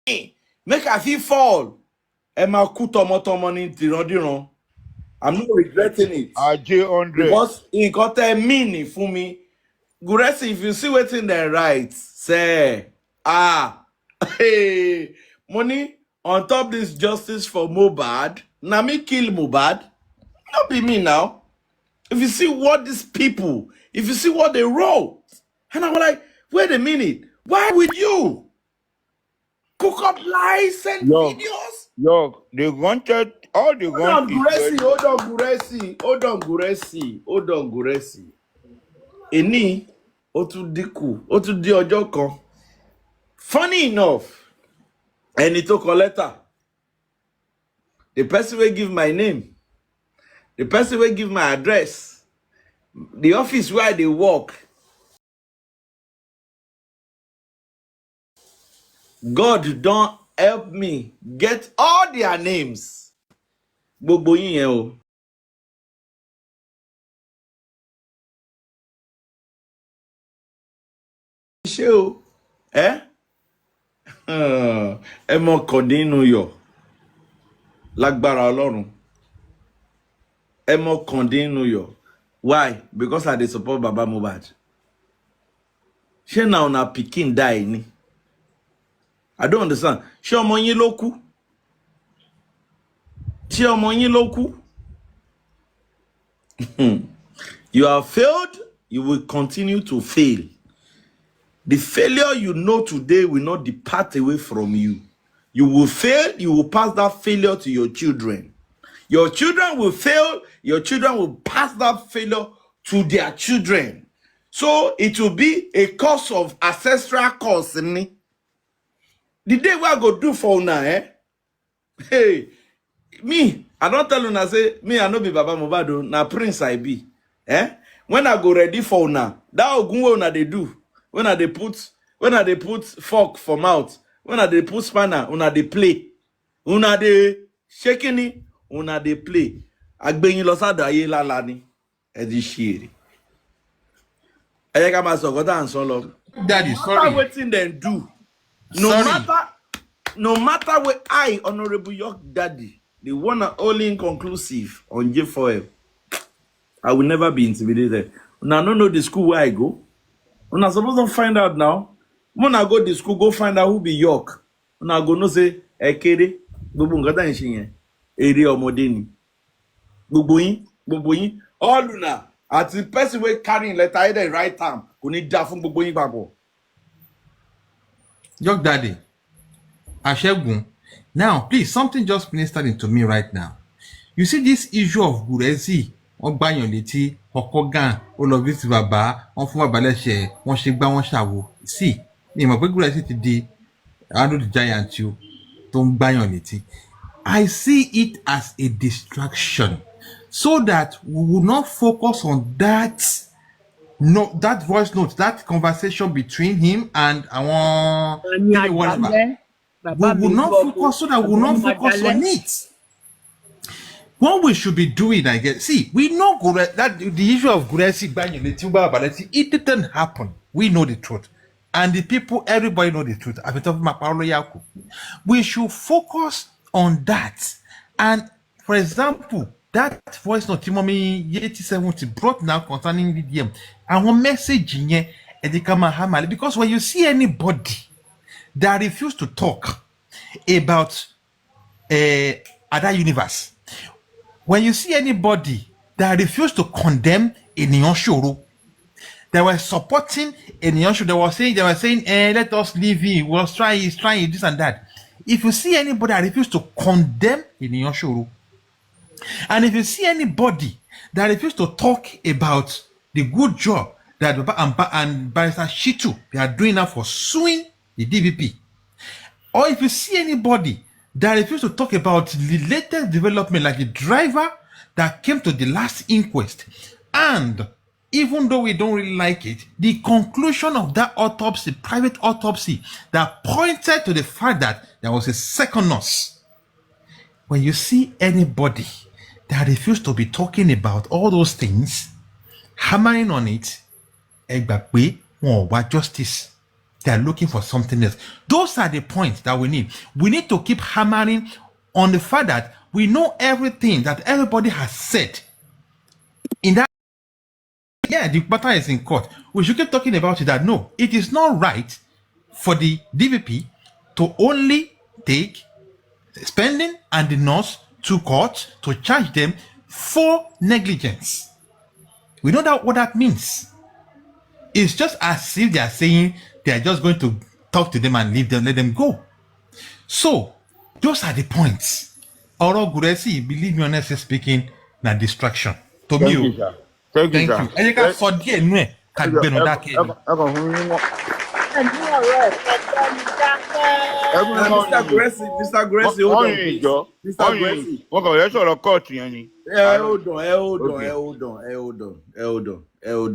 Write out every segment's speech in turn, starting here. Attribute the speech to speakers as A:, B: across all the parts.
A: make I feel fall. Emma kutomotomo ni tirandiran. I'm not regretting it.
B: RJ 100.
A: Because it got a meaning for me. Guresi, if you see what's in the right, say, hey, money on top this justice for Mohbad. Now me kill Mohbad. Not be me now. If you see what these people, if you see what they wrote, and I'm like, wait a minute, why would you cook up lies and videos?
B: Yo, they wanted all they want is
A: Hold on, Guresi. Eni, ó tún dínkù, ó tún di ọjọ́ kan. Funny enough, ẹni tó kọ letter, the person will give my name, the person will give my address, the office where they work. God don't help me get all their names. Gbogbo yín yẹn o. Ṣé o? Ẹ mọ kọ̀dí nínú yọ̀ lágbára Ọlọ́run. Ẹ mọ kọ̀dí nínú yọ̀. Why? Because I dey support Baba Mohbad. Ṣé na una pikin die ni? I don't understand. Ṣé ọmọ yín ló kú? Ṣé ọmọ yín ló kú? You have failed, you will continue to fail. The failure you know today will not depart away from you. You will fail, you will pass that failure to your children. Your children will fail, your children will pass that failure to their children. So it will be a cause of ancestral cause in me. The day we I go do for now, hey, me, I don't tell you, I say, me, I no be Baba Mohbad, na Prince I be. When I go ready for now, that ogunwe una they do. When I they put fork for mouth, when I they put spanner, una they play. Una they shaking it, una they play. Agbenyin lo sada ye lala ni. E di shiri. Ayeka ma so goda anson lo.
C: Daddy, sorry.
A: Wetin dem do. No matter what I, Honorable York Daddy, the one and only inconclusive on J4M, I will never be intimidated. Una no know the school where I go. Una supposed to find out now. When I go to school, go find out who be York. Una go no say, Ekere, gbogbo nkan ta nse yen. Ere ọmọdé ni. Gbogbo yin, all una, at the person wey carrying letter either right time, kò ní dá fún gbogbo yin papọ̀.
C: York Daddy, Ashegun, now please, something just ministered into me right now. You see this issue of Guresi, Ogbanyan Leti, Okogan, Olovisi Baba, Onfun Baba Lese, wọ́n ṣe gbá wọ́n ṣàwo. See, ni mo pe Guresi ti di Ando the Giant you, tó ń gbáyàn létí. I see it as a distraction so that we will not focus on that voice note, that conversation between him and whatever. We will not focus so that we will not focus on it. What we should be doing, I guess, see, we know that the issue of Guresi, it didn't happen. We know the truth. And the people, everybody know the truth. We should focus on that. And for example, that voice note Timomi 8070 brought now concerning VDM. And one message in here, because when you see anybody that refuse to talk about other universe, when you see anybody that refuse to condemn a Nyonshoro, they were supporting a Nyonshoro, they were saying, let us leave him, he's trying this and that. If you see anybody that refuse to condemn a Nyonshoro, and if you see anybody that refuse to talk about the good job that Baba and Barrister Shitu they are doing now for suing the DVP, or if you see anybody that refuse to talk about the latest development, like the driver that came to the last inquest, and even though we don't really like it, the conclusion of that autopsy, private autopsy, that pointed to the fact that there was a second nurse. When you see anybody that refused to be talking about all those things, hammering on it, justice. They're looking for something else. Those are the points that we need. We need to keep hammering on the fact that we know everything that everybody has said. In that, yeah, the matter is in court. We should keep talking about it that no, it is not right for the DVP to only take spending and the nurse to court to charge them for negligence. We know that what that means. It's just as if they are saying they are just going to talk to them and leave them, let them go. So those are the points. Ọ̀rọ̀ Guresi, believe me honestly speaking, na distraction. To
B: Thank
C: me,
B: you, sir. Thank you,
C: thank you.
B: sir.
C: Ẹ jẹ́ ká sọ díẹ̀ nú ẹ̀ ká gbẹnu dákẹ́ ni.
A: Mr. Gracie, hold on, please. Mr. Gracie.
B: Wọ́n kàn fẹ́ sọ̀rọ̀ kóòtù yẹn ni.
A: Hold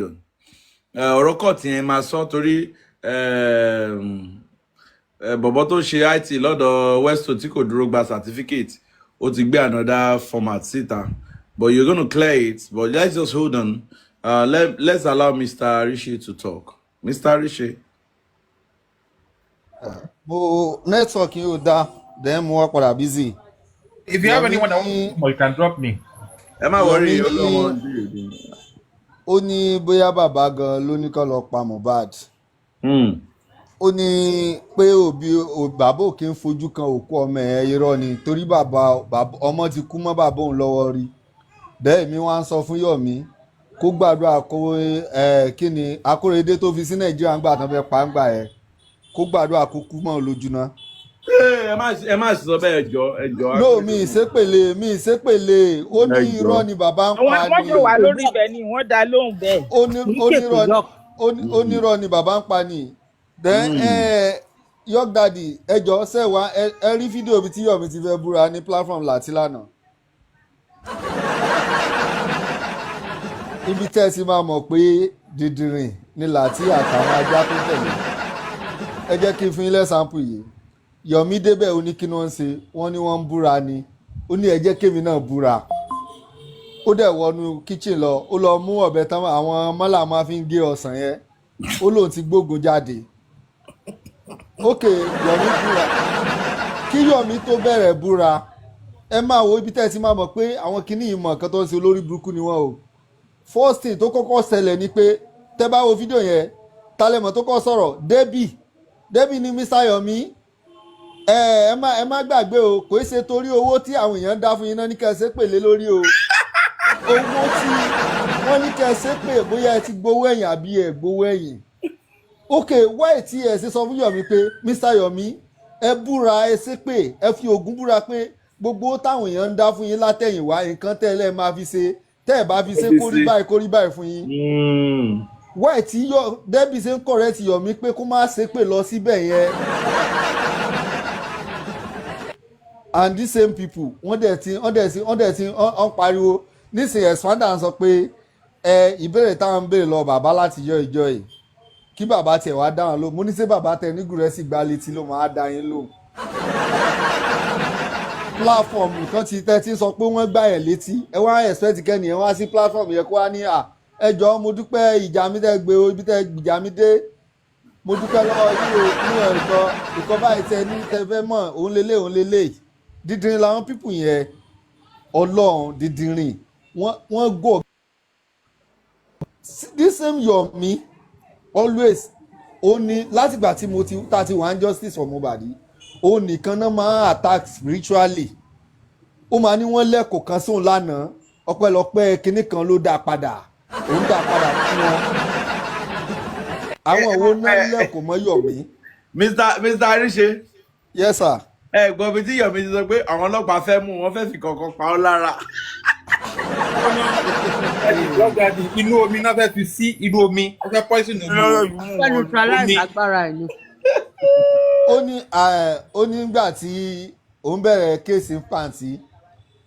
A: on. Ọ̀rọ̀ kóòtù yẹn máa sọ torí bọ̀bọ̀ tó ṣe IT lọ́dọ̀ Westo tí kò dúró gba certificate ó ti gbé another format síta, but you're going to clear it. But let's just hold on. Let's allow Mr. Rishi to talk. Mr. Rishi.
D: Network you da, then more for busy.
C: If you have anyone that wants more, you can drop me.
A: Am I worried?
D: Ó ní bóyá bàbá gan ló ní kó lọ pa Mohbad. Ó ní pé bàbá ò kí ń fojú kan òkú ọmọ ẹ̀ irọ́ ni torí bàbá ọmọ ti kú mọ́ bàbá òun lọ́wọ́ rí. Bẹ́ẹ̀ mi wá ń sọ fún Yomi kó gbàdúrà kó kí ni Akóredé tó fi sí Nàìjíríà ń gbà tán fẹ́ pa ń gbà ẹ̀ kó gbàdúrà kó kú mọ́ lójúná.
A: Ẹ má sọ bẹ́ẹ̀ ẹjọ́.
D: No, mi ìsépèlé ó ní irọ́ ni bàbá ń pa ni.
E: Wọ́n ṣe wà lórí ibẹ̀ ni wọ́n dá lóhùn bẹ́ẹ̀.
D: Ó nírọ́ ni bàbá ń pa ni. Then York Daddy ẹjọ́ sẹ́wà ẹ rí fídíò mi tí Yomi ti fẹ́ búra ní platform láti lánàá. Ibi tẹ́ ẹ sì máa mọ̀ pé dìdìrìn ni Láti àtàwọn ajá tó tẹ̀lé. Ẹ jẹ́ kí n fún yín lẹ́sàmpù yìí. Yomi débẹ̀ ó ní kí wọ́n ṣe wọ́n ní wọ́n ń búra ni ó ní ẹ jẹ́ kémi náà búra ó dẹ̀ wọnú kitchen lọ ó lọ mú ọ̀bẹ tán àwọn mọ́là máa fi ń gé ọsàn yẹn ó lóun ti gbógun jáde ókè Yomi búra kí Yomi tó bẹ̀rẹ̀ búra ẹ máa wo ibi tẹ́ ẹ ti máa mọ̀ pé àwọn kinní ìmọ̀ kan tó ń ṣe olórí burúkú ni wọ́n o first thing tó kọ́kọ́ ṣẹlẹ̀ ni pé tẹ́ bá wo fídíò yẹn talẹ̀mọ̀ tó kọ́ sọ̀rọ̀ Debbie ni Mr. Yomi ẹ má gbàgbé o kò í ṣe torí owó tí àwọn èèyàn dá fún yín náà ní kẹ́ ẹ ṣe pèlè lórí o owó tí wọ́n ní kẹ́ ẹ ṣe pè bóyá ẹ ti gbowó ẹ̀yìn àbí ẹ gbowó ẹ̀yìn ok wáì tí ẹ ṣe sọ fún Yomi pé Mr. Yomi ẹ búra ẹ ṣe pé ẹ fi Ògún búra pé gbogbo táwọn èèyàn ń dá fún yín látẹ̀yìnwá nǹkan tẹ́lẹ̀ máa fi ṣe tẹ́ ẹ bá fi ṣe kórí báyìí fún yín wáì tí Debbie ṣe ń correct Yomi pé kó má ṣe pè lọ síbẹ̀ yẹn. And these same people wọ́n dẹ̀ ti pariwo nísìnyí expander sọ pé ìbéèrè táwọn ń béèrè lọ bàbá láti yọ ìjọ yìí kí bàbá tiẹ̀ wá dáhùn ló mo ní ṣé bàbá tẹ ní Gúrẹ́sì gbá létí ló máa dá yín lò. platform nǹkan ti tẹ́tí sọ pé wọ́n gbá ẹ̀ létí ẹ wá expect kẹ́ni ẹ wá sí platform yẹn kó wá ní ẹ jọ̀ọ́ mo dúpẹ́ ìjà mi tẹ́ gbé o ibi tẹ́ ìjà mi dé mo dúpẹ́ lọ́wọ́ yìí o nínú ìkọ́ báyìí tẹ ní tẹ fẹ́ mọ̀ òun lélẹ̀ dídìrín làwọn pípù yẹn Ọlọ́run dídìrín wọ́n gò. This same Yomi always ó ní látìgbà tí mo ti wà ní justice for Mohbad ó nìkan náà máa attack spiritually ó máa ní wọ́n lẹ́kọ̀ọ́ kan sóun lánàá ọpẹ́lọpẹ́ kinní kan ló dá padà òun dá padà fún wọn àwọn wo náà lẹ́kọ̀ọ́ mọ́ Yomi.
A: Mr. Arise.
D: Yes sir.
A: Gbọ́n bí tí Yomi ti sọ pé àwọn ọlọ́pàá fẹ́ mú wọn fẹ́ fi kankan pa ọ́ lára.
C: Lọ́gàdì inú omi náà fẹ́ fi sí inú omi ó fẹ́ poison omi.
E: Wọ́n neutralize agbára ẹ̀ ni.
D: Ó ní nígbà tí òun bẹ̀rẹ̀ kéèsì pàǹtí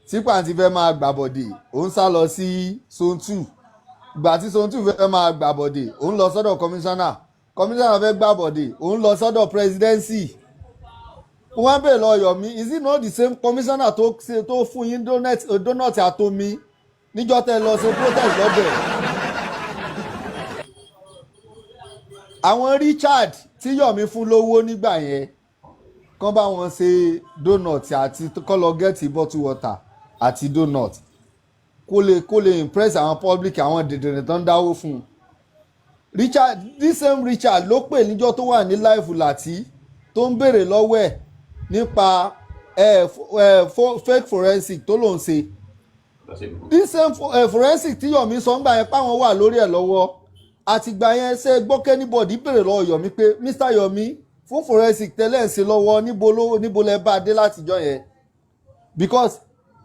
D: tí pàǹtí fẹ́ máa gbàbọ̀dè òun sá lọ sí Zone 2 ìgbà tí Zone 2 fẹ́ máa gbàbọ̀dè òun lọ sọ́dọ̀ kọmíṣánná fẹ́ gbàbọ̀dè òun lọ sọ́dọ̀ presidency. Wọ́n bèèrè lọ Yomi is it not the same commissioner tó fún yín donut àtomi níjọ́ tẹ́ lọ ṣe protest lọ́dẹ̀. Àwọn Richard tí Yomi fún lówó nígbà yẹn kán bá wọn ṣe donut àti kọ́ lọ gẹ́ẹ̀tì bottle water àti donut kó lè impress àwọn public àwọn dèdèrè tán dáwó fún un. Richard, this same Richard ló pè níjọ́ tó wà ní láìfù Láti tó ń béèrè lọ́wọ́ ẹ̀ nípa fake forensic tó lòún ṣe. This same forensic tí Yomi sọ ń gbà yẹn páwọn wà lórí ẹ̀ lọ́wọ́ àtìgbà yẹn ṣe gbọ́ kẹ́nìbọ̀dì béèrè lọ́wọ́ Yomi pé Mr. Yomi fún forensic tẹ́lẹ̀ ń ṣe lọ́wọ́ níbo lẹ bá dé látijọ́ yẹn because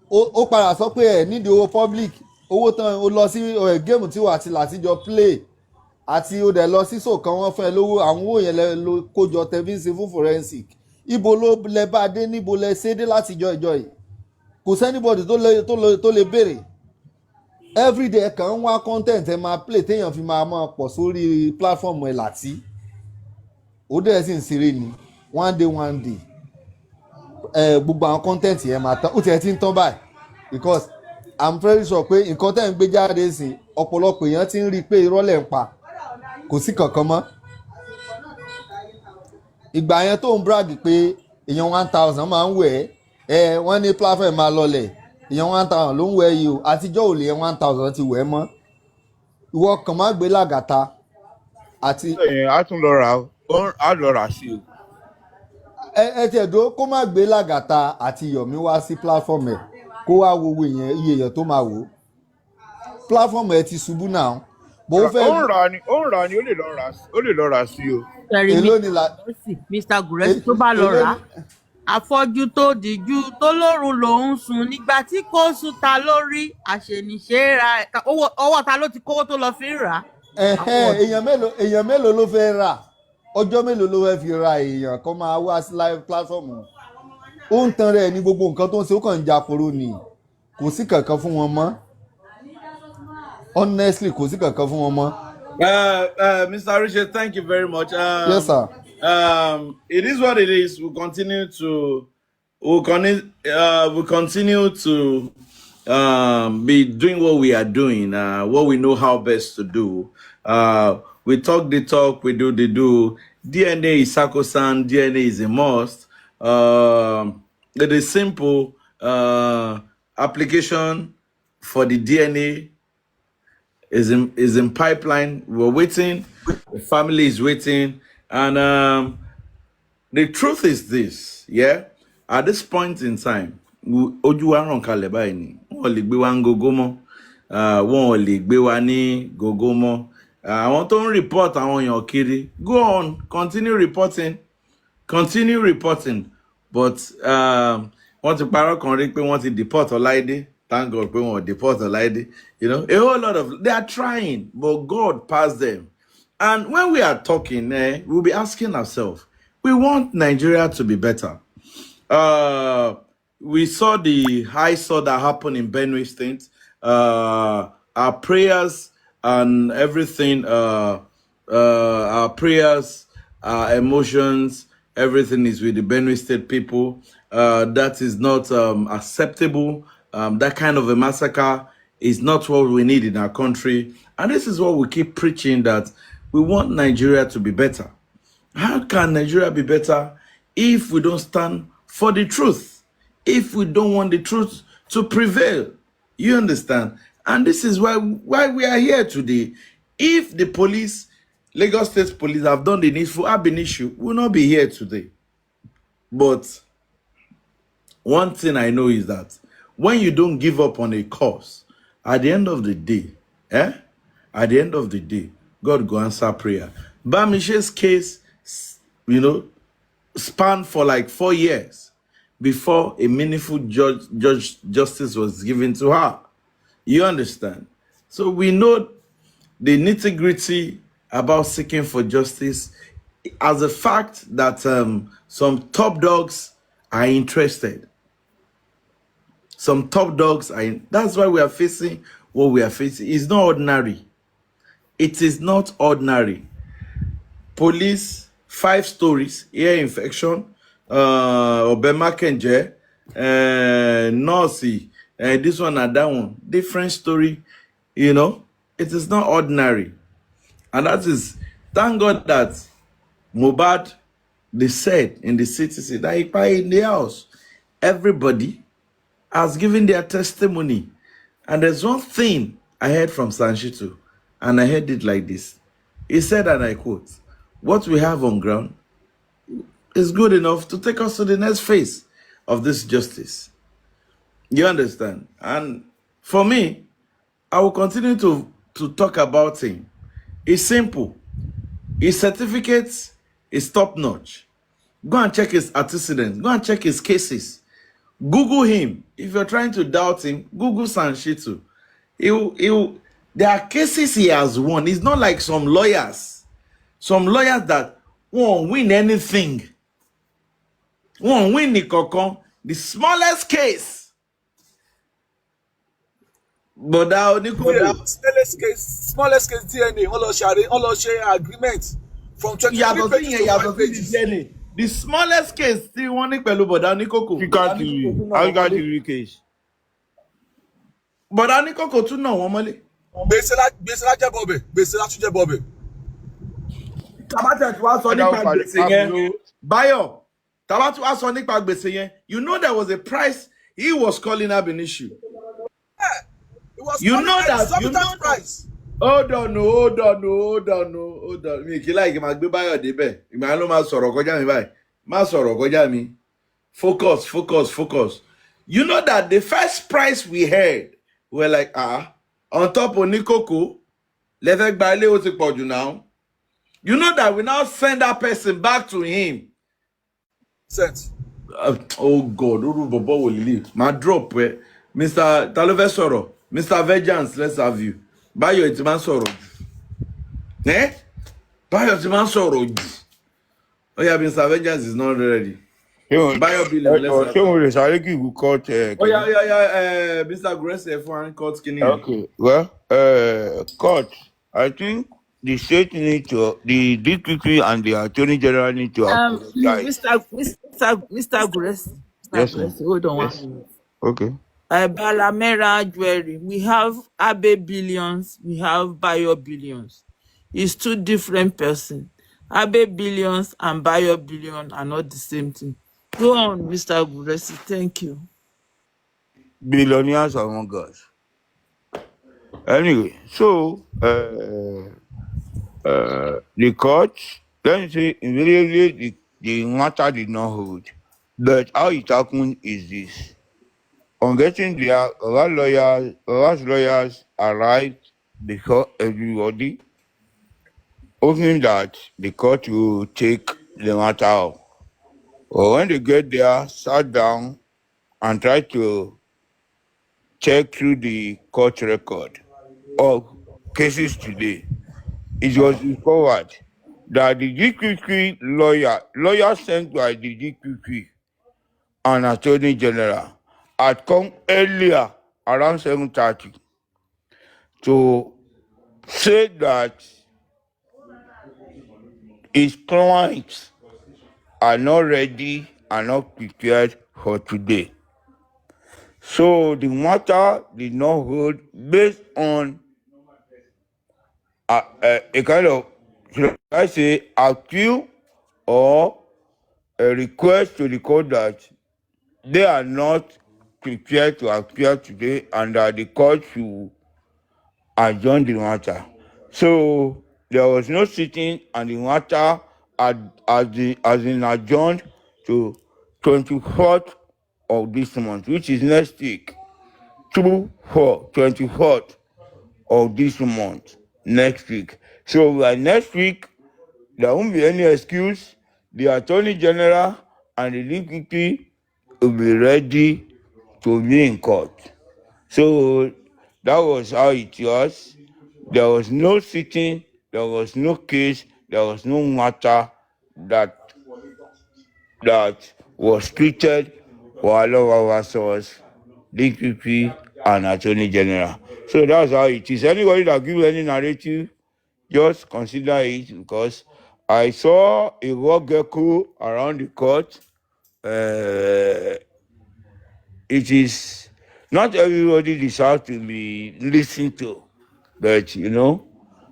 D: ó padà sọ pé ẹ̀ nídìí owó public owó tán ó lọ sí géèmù tí wà àti Látijọ́ play àti ó dẹ̀ lọ sí sòkan wọn fún ẹ lówó àwọn owó yẹn ló kójọ tẹ̀bíǹsì fún forensic ibo ló lẹ bá dé níbo lẹ ṣe dé látijọ́ ìjọ yìí kò sẹ́nibọ̀dì tó lè béèrè everyday kàn ń wá content ẹ máa play téèyàn fi máa pọ̀ sórí platform ẹ̀ Láti ó dẹ̀ sì ń ṣeré ni one day gbogbo àwọn content yẹn máa tán ó tiẹ̀ ti ń tán báyìí because I'm very sure pé nǹkan tẹ́ ń gbé jáde sí ọ̀pọ̀lọpọ̀ èèyàn ti ń rí i pé irọ́ lẹ̀ ń pa kò sí kankan mọ́ ìgbà yẹn tó ń brag pé èèyàn 1000 máa ń wẹ̀ ẹ́ wọ́n ní platform máa lọlẹ̀ èèyàn 1000 ló ń wẹ̀ yìí o àtijọ́ ò lè 1000 ti wẹ̀ mọ́ ìwọ kàn má gbé Lagata àti.
B: a tún lọ rà á lọ rà sí o.
D: ẹ tiẹ̀ dó kó má gbé Lagata àti Yomi wá sí platform ẹ̀ kó wá wo iye èèyàn tó máa wò ó platform ẹ̀ ti ṣubú náà bó fẹ́.
B: ó ń rà ni ó lè lọ rà sí o.
D: èló ni la
E: Mr. Guresi tó bá lọ rà á afọ́jú tó dìjú tó lórun lòún sùn nígbà tí kò sùn ta lórí àṣẹníṣe ra ọwọ́ ta ló ti kówó tó lọ fi ń rà á.
D: èèyàn mélòó ló fẹ́ rà ọjọ́ mélòó ló fẹ́ fi ra èèyàn kan máa wá sí live platform ó ń tan rẹ̀ ní gbogbo nǹkan tó ń ṣe ó kàn ń jàporó ni kò sí kankan fún wọn mọ́ honestly kò sí kankan fún wọn mọ́.
A: Mr. Richard, thank you very much.
D: Yes, sir.
A: It is what it is. We'll continue to be doing what we are doing, what we know how best to do. We talk the talk, we do the do. DNA is sacrosanct, DNA is a must. It is simple. Application for the DNA is in pipeline. We're waiting. The family is waiting. And the truth is this, yeah? At this point in time, ojú wa ràn kalẹ̀ báyìí ni. Wọ́n lè gbé wa ní gógó mọ́. Wọ́n lè gbé wa ní gógó mọ́. Àwọn tó ń report àwọn èèyàn kiri. Go on, continue reporting. But wọ́n ti parọ́ kan rí pé wọ́n ti deport Ọláìdé. Thank God pé wọ́n deport Ọláìdé. You know, a whole lot of, they are trying, but God passed them. And when we are talking, we'll be asking ourselves, we want Nigeria to be better. We saw the high saw that happened in Benue State. Our prayers and everything, our prayers, our emotions, everything is with the Benue State people. That is not acceptable. That kind of a massacre is not what we need in our country. And this is what we keep preaching, that we want Nigeria to be better. How can Nigeria be better if we don't stand for the truth? If we don't want the truth to prevail? You understand? And this is why we are here today. If the police, Lagos State Police, have done the needful, ab initio, we will not be here today. But one thing I know is that when you don't give up on a cause, at the end of the day, at the end of the day, God go answer prayer. Bamishe's case, you know, spanned for like 4 years before a meaningful justice was given to her. You understand? So we know the nitty-gritty about seeking for justice as a fact that some top dogs are interested. Some top dogs are that's why we are facing what we are facing. It's not ordinary. It is not ordinary. Police, 5 stories, ear infection, Obema Kenje, Norsi, this one and that one. Different story, you know. It is not ordinary. And that is, thank God that Mohbad, they said in the CTC that he died in the house. Everybody has given their testimony. And there's one thing I heard from Sanshito, and I heard it like this. He said, and I quote, "What we have on ground is good enough to take us to the next phase of this justice." You understand? And for me, I will continue to talk about him. It's simple. His certificates is top notch. Go and check his antecedents. Go and check his cases. Google him. If you're trying to doubt him, Google Sanshito. There are cases he has won. It's not like some lawyers. Some lawyers that won't win anything. Won't win the smallest case. But now,
F: smallest case DNA, all share agreement from 23 pages to 5 pages.
A: The smallest case tí wọ́n ní pẹ̀lú bọ̀dá Oníkòkò.
B: African TV case.
A: Bọ̀dá Oníkòkò tún náà wọ́n mọ́lé.
F: Gbèsè lájẹ́ bọ̀bẹ̀, gbèsè látúnjẹ́ bọ̀bẹ̀.
A: Tabata tí wàá sọ nípa gbèsè yẹn. Bayo, Tabata tí wàá sọ nípa gbèsè yẹn. You know there was a price he was calling up an issue.
F: It was
A: You know that.
F: exorbitant price.
A: Hold on. Mi kì í láì máa gbé Báyọ̀ débẹ̀. Ìgbà ló máa sọ̀rọ̀ kọjá mi báyìí. Má sọ̀rọ̀ kọjá mi. Focus. You know that the first price we heard, we were like, on top of Oníkòkò, lẹ́fẹ̀ẹ́ gba ilé ó ti pọ̀ jù now. You know that we now send that person back to him.
F: Sent.
A: Oh God, Uru Bobo will leave. My drop where Mr. Talove Soro, Mr. Vengeance, let's have you. Bayo Itiman Soro. Bayo Itiman Soro. Oh yeah, Mr. Vengeance is not ready. Bayo Billion, let's have you. Oh yeah, Mr. Grace F1 court skinny.
B: Okay, well, court, I think the state need to, the DPP and the Attorney General need to apologize.
E: Mr. Grace.
B: Yes, ma'am.
E: Hold on
B: Yes.
E: 1 minute.
B: Okay.
E: Balamera Jewelry. We have Abe Billions, we have Bayo Billions. It's two different persons. Abe Billions and Bayo Billion are not the same thing. Go on, Mr. Grace. Thank you.
B: Billionaires among us. Anyway, so the court, let me say, immediately the matter did not hold. But how it happened is this. On getting there, lawyers arrived before everybody, hoping that the court will take the matter up. But when they get there, sat down and tried to check through the court record of cases today, it was discovered that the DQQ lawyer sent by the DQQ and Attorney General had come earlier around 7:30 to say that his clients are not ready and not prepared for today. So the matter did not hold based on a kind of, should I say, appeal or a request to the court that they are not prepared to appear today and that the court should adjourn the matter. So there was no sitting and the matter has been adjourned to 24th of this month, which is next week. 24th of this month, next week. So by next week, there won't be any excuse. The Attorney General and the DPP will be ready to be in court. So that was how it was. There was no sitting, there was no case, there was no matter that was treated for all of us, DPP and Attorney General. So that's how it is. Anybody that gives any narrative, just consider it, because I saw a raw gecko around the court. It is not everybody deserves to be listened to, but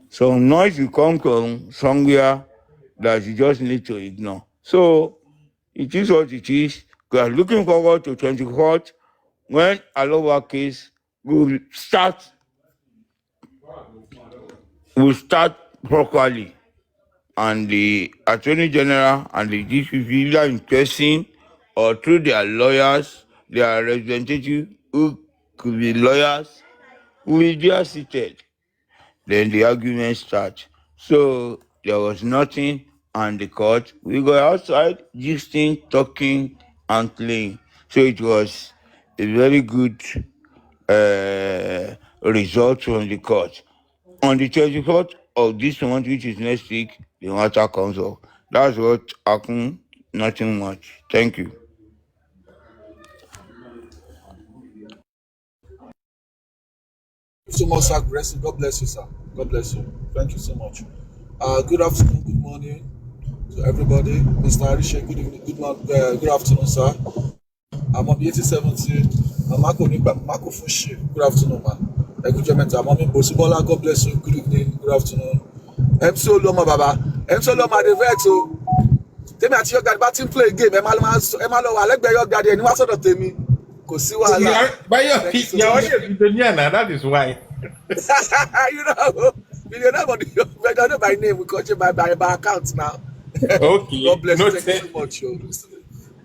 B: some noise will come from somewhere that you just need to ignore. So it is what it is. We are looking forward to 24th when our case will start properly, and the Attorney General and the DCP, either in person or through their lawyers, their representatives who could be lawyers, will be there seated. Then the argument starts. So there was nothing on the court. We go outside, gisting, talking, and playing. So it was a very good result from the court. On the 24th of this month, which is next week, the matter comes up. That's what happened. Nothing much. Thank you.
F: So much, sir. God bless you, sir. God bless you. Thank you so much. Good afternoon, good morning to everybody. Mr. Arisha, good evening, good afternoon, sir. I'm on the 8070. I'm Marco Fushi. Good afternoon, man. Good evening. I'm on Bosibola. God bless you. Good evening, good afternoon. MC Oloma, Baba. MC Oloma, the vex. So, tell me at your dad, batting play game. Emalo, I like your dad. And what's sort of tell me?
C: Bayo, you're already a billionaire now, that is why.
F: You know, millionaire I don't know by name, we call you by account now.
C: Okay.
F: God bless you. Thank you so much, yo.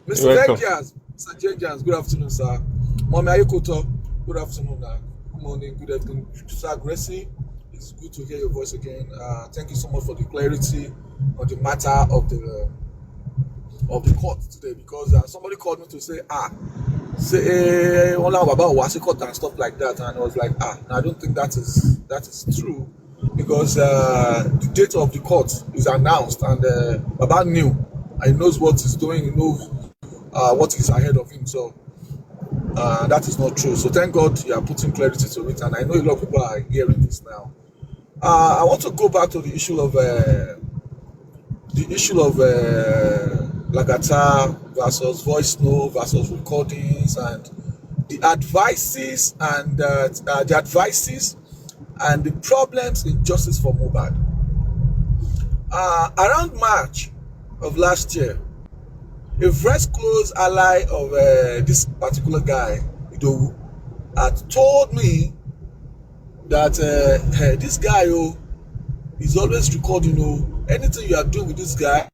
F: Mr. Vengeance, Mr. Vengeance, good afternoon, sir. Mommy Ayokoto, good afternoon, good morning, good evening. Sir Gracie, it's good to hear your voice again. Thank you so much for the clarity on the matter of the court today, because somebody called me to say, all about Wasiko and stuff like that, and I was like, I don't think that is true, because the date of the court is announced, and Baba knew, and he knows what he's doing, he knows what is ahead of him, so that is not true. So thank God you are putting clarity to it, and I know a lot of people are hearing this now. I want to go back to the issue of Lagata versus voice note versus recordings, and the advices and the problems in justice for Mohbad. Around March of last year, a very close ally of this particular guy, Idowu, had told me that this guy is always recording. Anything you are doing with this guy,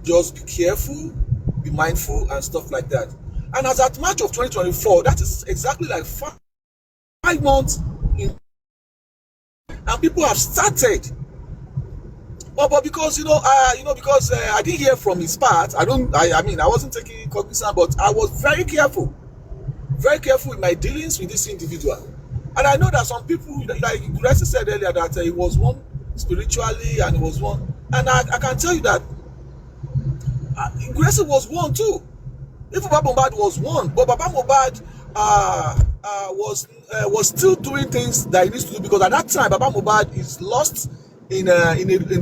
F: just be careful, be mindful, and stuff like that. And as at March of 2024, that is exactly like 5 months in, and people have started. But because because I didn't hear from his part, I wasn't taking cognizance, but I was very careful in my dealings with this individual. And I know that some people, like Gracie said earlier, that he was one spiritually, and he was one, and I can tell you that Gracie was one too. Even Baba Mohbad was one, but Baba Mohbad was still doing things that he needs to do, because at that time Baba Mohbad is lost in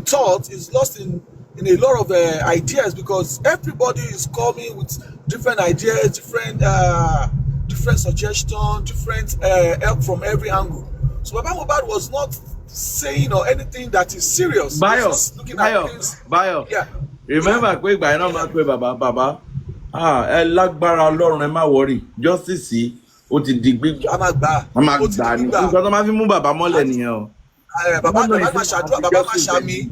F: thought, is lost in a lot of ideas, because everybody is coming with different ideas, different suggestions, different help from every angle. So Baba Mohbad was not saying or anything that is serious.
A: Bayo,
F: yeah.
A: Remember, quick by now, Baba. Ẹ lágbára Ọlọ́run, ẹ má worry. Justice sí, ó ti di gbígbà.
F: A máa gbà.
A: A máa gbà ní. Nǹkan tó máa fi mú bàbá mọ́lẹ̀ nìyẹn o.
F: Baba máa ṣàdúrà, Baba máa ṣàmì.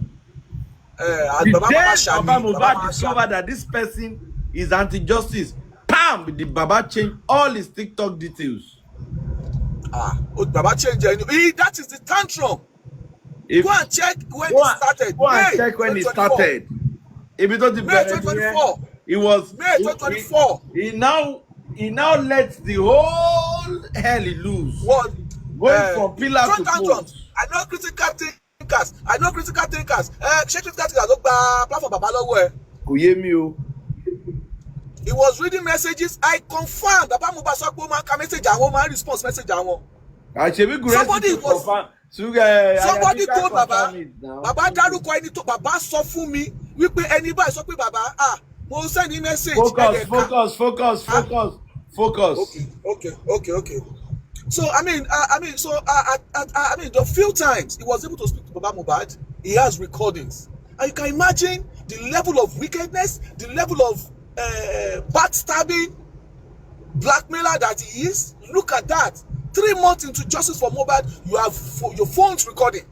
A: The day Baba Mohbad discovered that this person is anti-justice, bam! The Baba changed all his TikTok details.
F: Baba changed it. That is the tantrum. Go and check when it started.
A: Go and check when it started. May
F: 2024.
A: It was
F: May 2024.
A: He now lets the whole hell loose.
F: What?
A: Going from pillar to post.
F: I know critical thinkers. Ṣé critical thinkers ló gba platform Baba lọ́wọ́ ẹ̀?
A: Kò yé mi o.
F: He was reading messages. I confirmed. Baba Mohbad sọ pé ó máa ń ka message àwọn, máa ń response message àwọn. Somebody told Baba dárúkọ ẹni tó Baba sọ fún mi wípé ẹni báyìí sọ pé Baba mo send him message.
A: Focus.
F: Okay. So the few times he was able to speak to Baba Mohbad, he has recordings, And you can imagine the level of wickedness, the level of backstabbing, blackmailer that he is. Look at that. 3 months into justice for Mohbad, you have your phones recording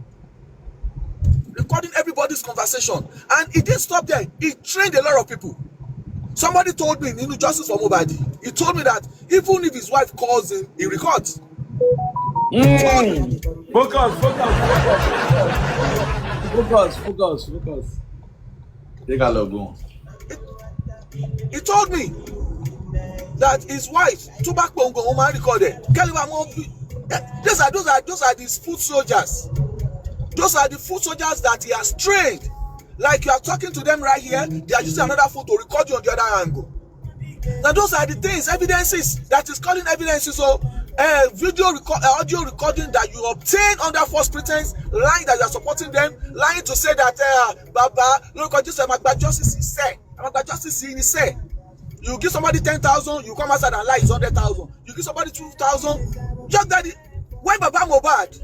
F: everybody's conversation. And he didn't stop there. He trained a lot of people. Somebody told me in justice for Mohbad, he told me that even if his wife calls him, he records.
A: Focus. Take a look.
F: He told me that his wife, Tobacco woman recorded. Those are these foot soldiers. Those are the foot soldiers that he has trained. Like you are talking to them right here, they are using another phone to record you on the other angle. Now those are the things, evidences that is calling evidences. So audio recording that you obtain under false pretense, lying that you are supporting them, lying to say that Baba, look at this, justice is said. Justice is said. You give somebody 10,000, you come outside and lie, it's 100,000. You give somebody 2,000. Just that when Baba Mohbad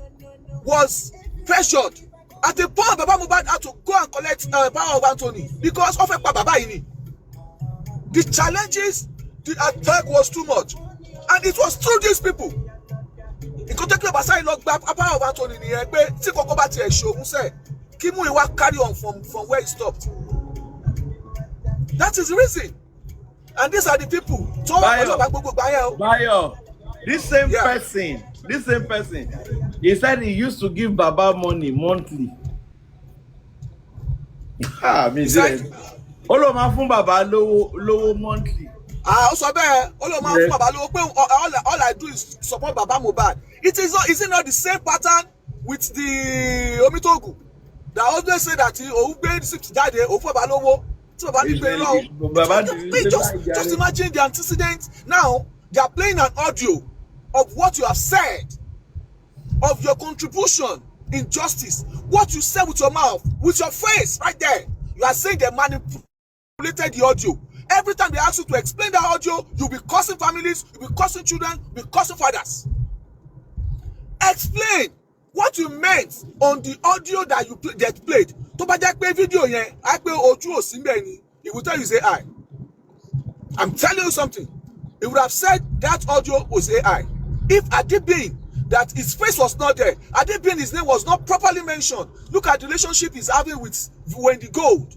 F: was pressured, at the point Baba Mohbad had to go and collect power of Anthony because of Baba ini. The challenges, the attack was too much, and it was through these people. It could take a Basai lock back power of Anthony. Carry on from where he stopped. That is the reason. And these are the people.
A: Bayo, this same person, he said he used to give Baba money monthly.
F: He said,
A: Oloma fún Baba lowo monthly.
F: Also there, Oloma fún Baba lowo. All I do is support Baba Mohbad. Is it not the same pattern with the Omitogu? They always say that just imagine the antecedent. Now they are playing an audio of what you have said, of your contribution in justice, what you said with your mouth, with your face right there. You are saying they manipulated the audio. Every time they ask you to explain the audio, you'll be cursing families, you'll be cursing children, you'll be cursing fathers. Explain what you meant on the audio that you played. To ba jẹ́ pé video yẹn, I pé ojú ò sí ńbẹ̀ ni, he will tell you say AI. I'm telling you something. He would have said that audio was AI. If Adibin, that his face was not there, Adibin, his name was not properly mentioned. Look at the relationship he's having with Wendy Gold.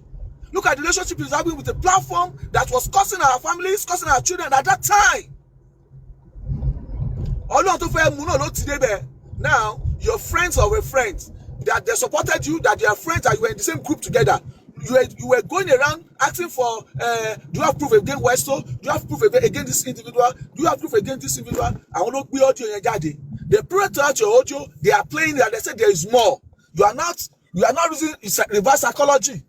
F: Look at the relationship he's having with the platform that was causing our families, causing our children at that time. Now, your friends or friends that they supported you, that they are friends, that you were in the same group together. You were going around asking for, do you have proof against Westo? Do you have proof against this individual? Do you have proof against this individual? I want to be audio in your they put out your audio, they are playing it, and they say there is more. You are not using reverse psychology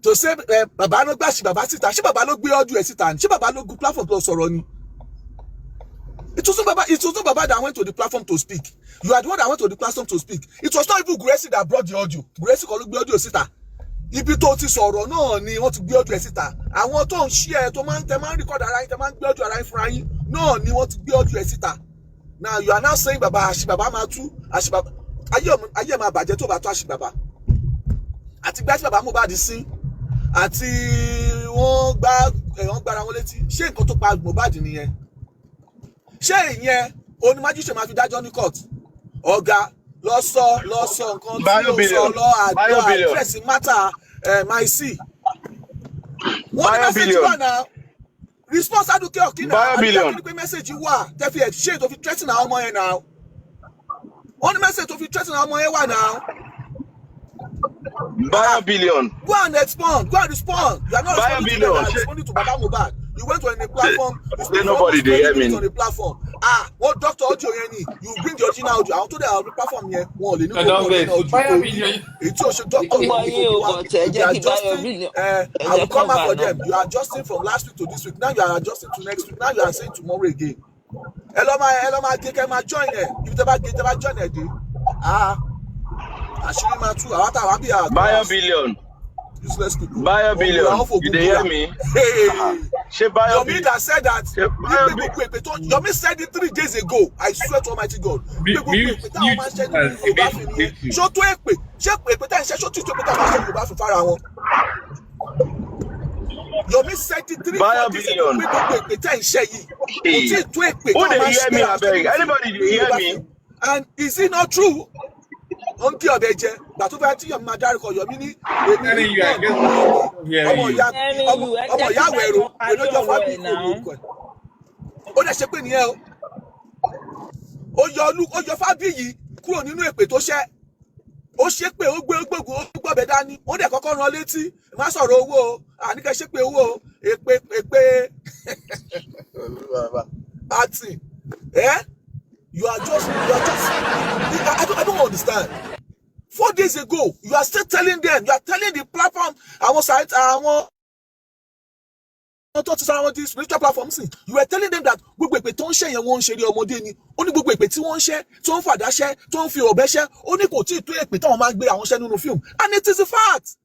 F: to say, Baba no gba, Baba sita, she Baba no gbe audio sita, she Baba no go platform to sọ̀rọ̀ ni. It was not Baba that went to the platform to speak. You are the one that went to the platform to speak. It was not even Gracie that brought the audio. Gracie kọ́ ló gbé audio síta. Ibi tó ti sọ̀rọ̀ náà ni wọ́n ti gbé audio síta. Àwọn tó ń share, tó máa ń record ara yín, tó máa ń gbé audio ara yín fúnra yín, náà ni wọ́n ti gbé audio síta. Now you are now saying Baba Ashibaba máa tú, Ashibaba. Ayé máa bàjẹ́ tó bá tó Ashibaba. Àti gbá tí Baba Mohbad sí, àti wọ́n gbára wọn létí. Ṣé nǹkan tó pa Mohbad nìyẹn? Ṣé ìyẹn onímájíṣẹ́ máa fi dájọ́ ní court? Ọ̀gá lọ sọ nǹkan tí ó sọ lọ àdírẹ́sì mátà my c. Wọ́n ní mẹ́sẹ̀jì wà náà. Response aduke Okina. Àdúgbò pé mẹ́sẹ̀jì wà. Tẹ́ fi exchange tó fi threaten àwọn ọmọ yẹn náà. Wọ́n ní mẹ́sẹ̀jì tó fi threaten àwọn ọmọ yẹn wà náà.
G: Bayo billion.
F: Go and respond. Go and respond. You are not responding to Baba Mohbad. You went on a platform.
G: Nobody they hear me
F: on the platform. What Dr. Audio Yeni? You bring the original audio. I want to the platform here. One, they know it's also Dr. I will come back for them. You are adjusting from last week to this week. Now you are adjusting to next week. Now you are saying tomorrow again. Hello, my take my join it. If they join it, actually, my true.
G: Bayo billion.
F: Useless people.
G: Bayo billion. You hear me?
F: Hey. Yomi that said that. Yomi said it 3 days ago. I swear to Almighty God. Show to Ekpe. Yomi said it 3 days ago.
G: Anybody hear me?
F: And is it not true? Until Obeje, but to that your mother call your mini, your Fabi, kúrò nínú èpè tó ṣẹ́. Ó ṣe pé ó gbé gbogbo ó gbọ́bẹ̀ dání. Ó dẹ̀ kọ́kọ́ rán létí. Má sọ̀rọ̀ owó o. Àníkẹ́ ṣe pé owó o. Èpè. Acting. You are just I don't understand. 4 days ago, you are still telling them, you are telling the platform, our site, our these spiritual platforms, you are telling them that gbogbo èpè tó ń ṣe yẹn wọ́n ń ṣe rí ọmọdé ni. Ó ní gbogbo èpè tí wọ́n ń ṣe, tó ń fàdá ṣe, tó ń fi ọ̀bẹ ṣe, ó ní kò tí ì tó èpè táwọn máa ń gbé àwọn ṣẹ́ nínú film. And it is a fact.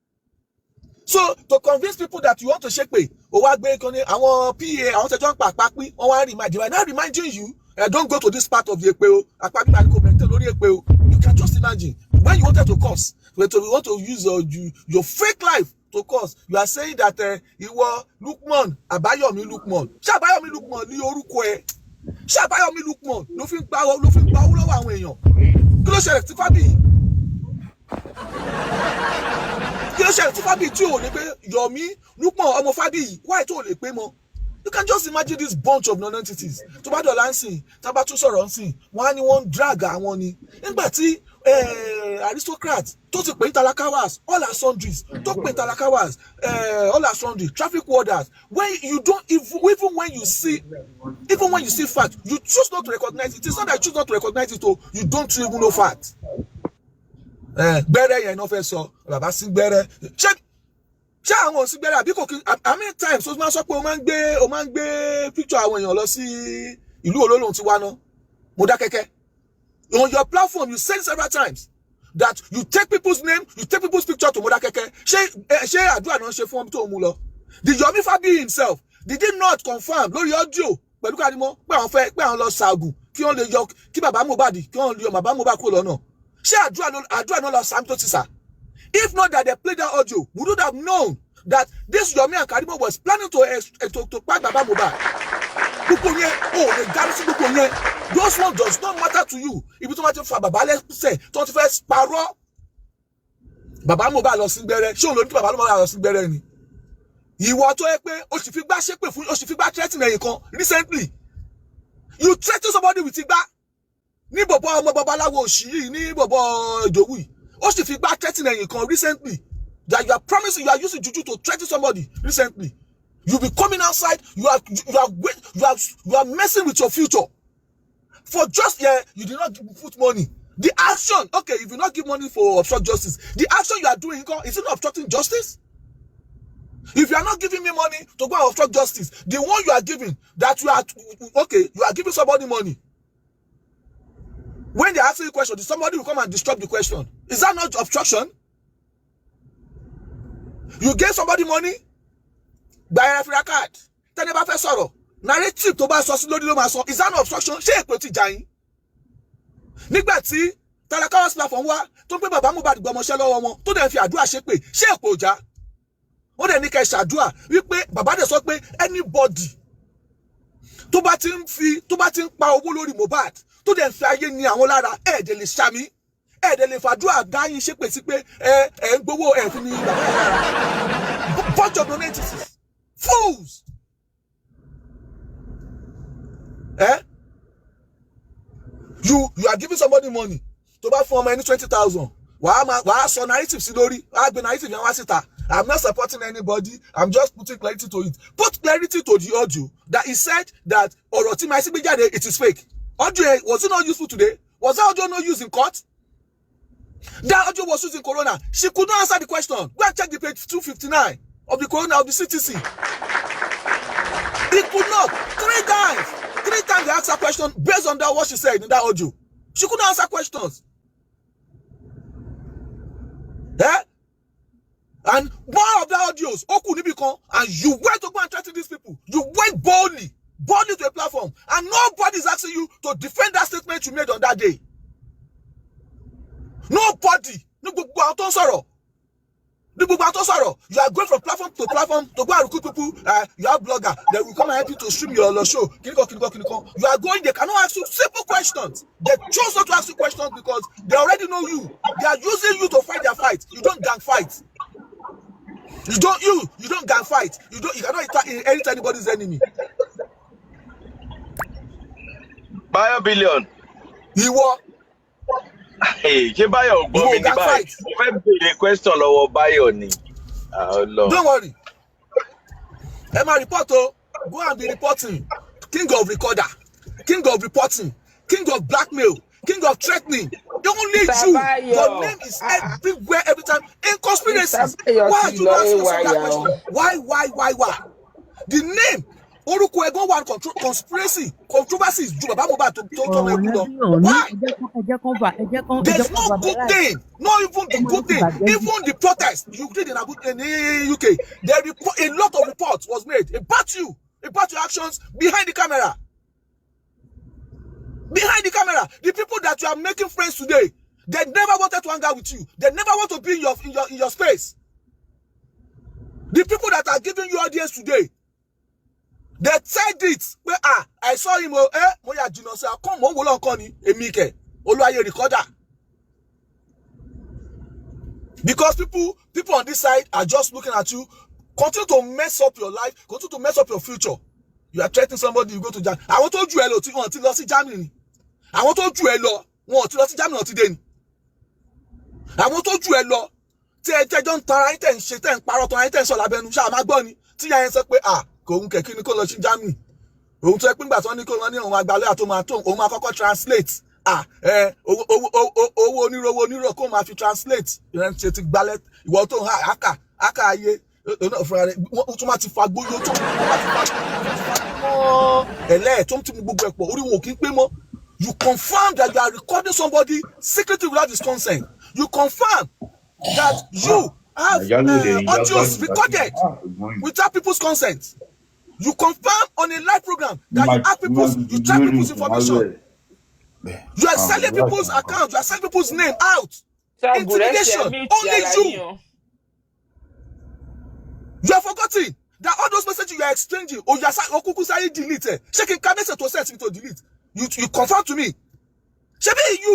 F: So to convince people that you want to shake pé, ó wá gbé kan ní àwọn PA, àwọn tẹjọ́ ń pa àpapín, wọ́n wá remind you. I'm not reminding you, don't go to this part of the èpè o. Àpapín àti kòmẹ̀ntẹ̀ lórí èpè o. You can just imagine. When you wanted to curse, when you want to use your fake life to curse, you are saying that ìwọ Lukman, Abayomi Lukman. Ṣé Abayomi Lukman ní orúkọ ẹ? Ṣé Abayomi Lukman ló fi ń pa owó lọ́wọ́ àwọn èèyàn? Kí ló ṣẹlẹ̀ tí Fabi? Kí ló ṣẹlẹ̀ tí Fabi tí ò lè pé Yomi Lukman ọmọ Fabi why tó lè pé mọ́? You can just imagine this bunch of non-entities. Tó bá dọ̀la ń sìn, tá bá tún sọ̀rọ̀ ń sìn, wọ́n á ní wọ́n ń drag àwọn ni. Nígbà tí aristocrats tó ti pè ní talakawas, all are sundries, tó pè ní talakawas, all are sundries, traffic warders. When you don't even when you see fact, you choose not to recognize it. It's not that you choose not to recognize it, you don't even know fact. Gbẹ́rẹ́ yẹn náà fẹ́ sọ, bàbá sí gbẹ́rẹ́. Ṣé àwọn òsì gbẹ́rẹ́ àbí kò kí how many times ó máa sọ pé o máa ń gbé picture àwọn èèyàn lọ sí ìlú olólùn tí wá ná Mọdákẹ́kẹ́. On your platform, you said several times that you take people's name, you take people's picture to Mọdákẹ́kẹ́. Ṣé àdúrà náà ṣe fún ọmọ tó mú lọ? The Yomi Fabi himself, did he not confirm lórí audio pẹ̀lú Kadimo pé àwọn lọ ṣàgùn kí wọ́n lè yọ kí bàbá Mohbad kí wọ́n lè yọ bàbá Mohbad kúrò lọ́nà? Ṣé àdúrà náà lọ Sam tó ti sà? If not that they played that audio, we would have known that this Yomi and Kadimo was planning to pack bàbá Mohbad. Those ones does not matter to you. If you don't matter for Baba, let's say, don't first paro. Baba Mohbad lọ sí gbẹ́rẹ́. Ṣé olórí Baba Mohbad lọ sí gbẹ́rẹ́ ni? Ìwọ tó yẹ pé ó sì fi gbá ṣépè fún, ó sì fi gbá threatening ẹ̀yìn kan recently. You threaten somebody with igba. Ní bọ̀bọ̀ ọmọ babaláwo òṣì yìí, ní bọ̀bọ̀ Ìdòwú yìí. Ó sì fi gbá threatening ẹ̀yìn kan recently. That you are promising, you are using juju to threaten somebody recently. You be coming outside, you are messing with your future. For just you did not put money. The action, okay, if you not give money for obstruct justice, the action you are doing, is it not obstructing justice? If you are not giving me money to go and obstruct justice, the one you are giving, that you are giving somebody money. When they ask you a question, somebody will come and disrupt the question. Is that not obstruction? You gave somebody money, buy a free card. Tell them about sorrow. Narrative tó bá sọ sí lórí ló máa sọ. Is that not obstruction? Ṣé èpè ti jà yín? Nígbà tí Talakawas platform wá tó ń pé bàbá Mohbad gbọmọṣẹ́ lọ́wọ́ wọn tó dẹ̀ fi àdúrà ṣe pé ṣé èpè ò já? Ó dẹ̀ ní kẹ́ ṣàdúrà wípé bàbá dẹ̀ sọ pé anybody tó bá ti ń pa owó lórí Mohbad tó dẹ̀ fi ayé ní àwọn lára ẹ̀ẹ́dẹ̀ lè ṣàmì ẹ̀ẹ́dẹ̀ lè fàdúrà dáyín ṣe pé sí pé ẹ̀ ń gbowó ẹ̀ fi ní bàbá yẹn lára. Bunch of non-entities. Fools. You are giving somebody money to buy for any 20,000. Wàá sọ narrative sí lórí. Wàá gbé narrative yẹn wá síta. I'm not supporting anybody. I'm just putting clarity to it. Put clarity to the audio that he said that ọ̀rọ̀ tí màá sí gbé jáde it is fake. Audio was it not useful today? Was that audio not used in court? That audio was used in Corona. She could not answer the question. Go and check the page 259 of the Corona of the CTC. He could not. 3 times. 3 times they asked her question based on that what she said in that audio. She couldn't answer questions. And more of the audios, and you went to go and threaten these people. You went boldly to a platform, and nobody's asking you to defend that statement you made on that day. Nobody. You are going from platform to platform to go and recruit people. You are a blogger. They will come and help you to stream your show. You are going, they cannot ask you simple questions. They chose not to ask you questions because they already know you. They are using you to fight their fight. You don't gang fight. You don't gang fight. You cannot inherit anybody's enemy.
G: Bayo billion.
F: You were.
G: Hey, Bayo go me buy. The question lọ́wọ́ Bayo ni.
F: Don't worry. Emma reporter, go and be reporting. King of recorder, king of reporting, king of blackmail, king of threatening. Only you. Your name is everywhere, every time. In conspiracies. Why are you not asking that question? Why? The name. Orúkọ ẹ̀gbọ́n wa conspiracy, controversies. Why? There's no good thing. Not even the good thing. Even the protest you did in UK. A lot of reports was made about your actions behind the camera. Behind the camera, the people that you are making friends today, they never wanted to hang out with you. They never want to be in your space. The people that are giving you audience today, they said it. I saw him. Come on, Emike. Oluwaye recorder. Because people on this side are just looking at you, continue to mess up your life, continue to mess up your future. You are threatening somebody, you go to Germany. I want to do hello until lost Germany. I want to do hello until lost Germany today. I want to do hello. Don't try and shit and parrot and so labenu. Shama bunny. Tia and say, kò ń kẹ̀kí ní kó lọ sí Germany òun tó ẹ pín gbà tó ní kó lọ ní òun àgbàlẹ́ àtòmátò òun máa kọ́kọ́ translate owó onírò kó máa fi translate ìrìn ṣe ti gbalẹ̀ ìwọ tó ń ha àkà ayé fúnra rẹ̀ wọ́n tún máa ti fa gbóyó tó ẹ̀lẹ́ tó ń tún gbogbo ẹ̀pọ̀ orí wọn ò kí ń pé mọ́. You confirm that you are recording somebody secretly without his consent. You confirm that you have audios recorded without people's consent. You confirm on a live program that you track people's information. You are selling people's accounts. You are selling people's name out. Intimidation. Only you. You are forgetting that all those messages you are exchanging, or you are deleted. Checking cabinet to set to delete. You confirm to me.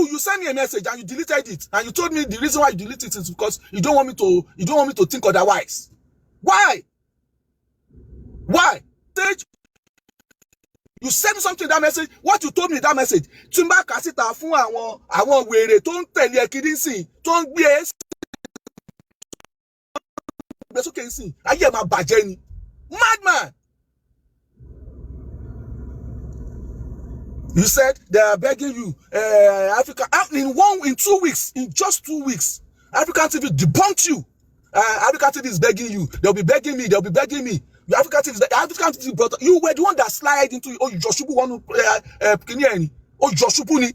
F: You send me a message and you deleted it, and you told me the reason why you deleted it is because you don't want me to think otherwise. Why? You sent something in that message. What you told me in that message. Tumba kasita fún àwọn wèrè tó ń tẹ̀lé kiri nsin, tó ń gbé sókè nsin. Ayé máa bàjẹ́ ni. Madman. You said they are begging you, Africa. In 2 weeks, in just 2 weeks, African TV debunked you. African TV is begging you. They'll be begging me. The African TV brought you were the one that slide into it. Oh, Joshubu one Kiniani. Oh, Joshubu ni.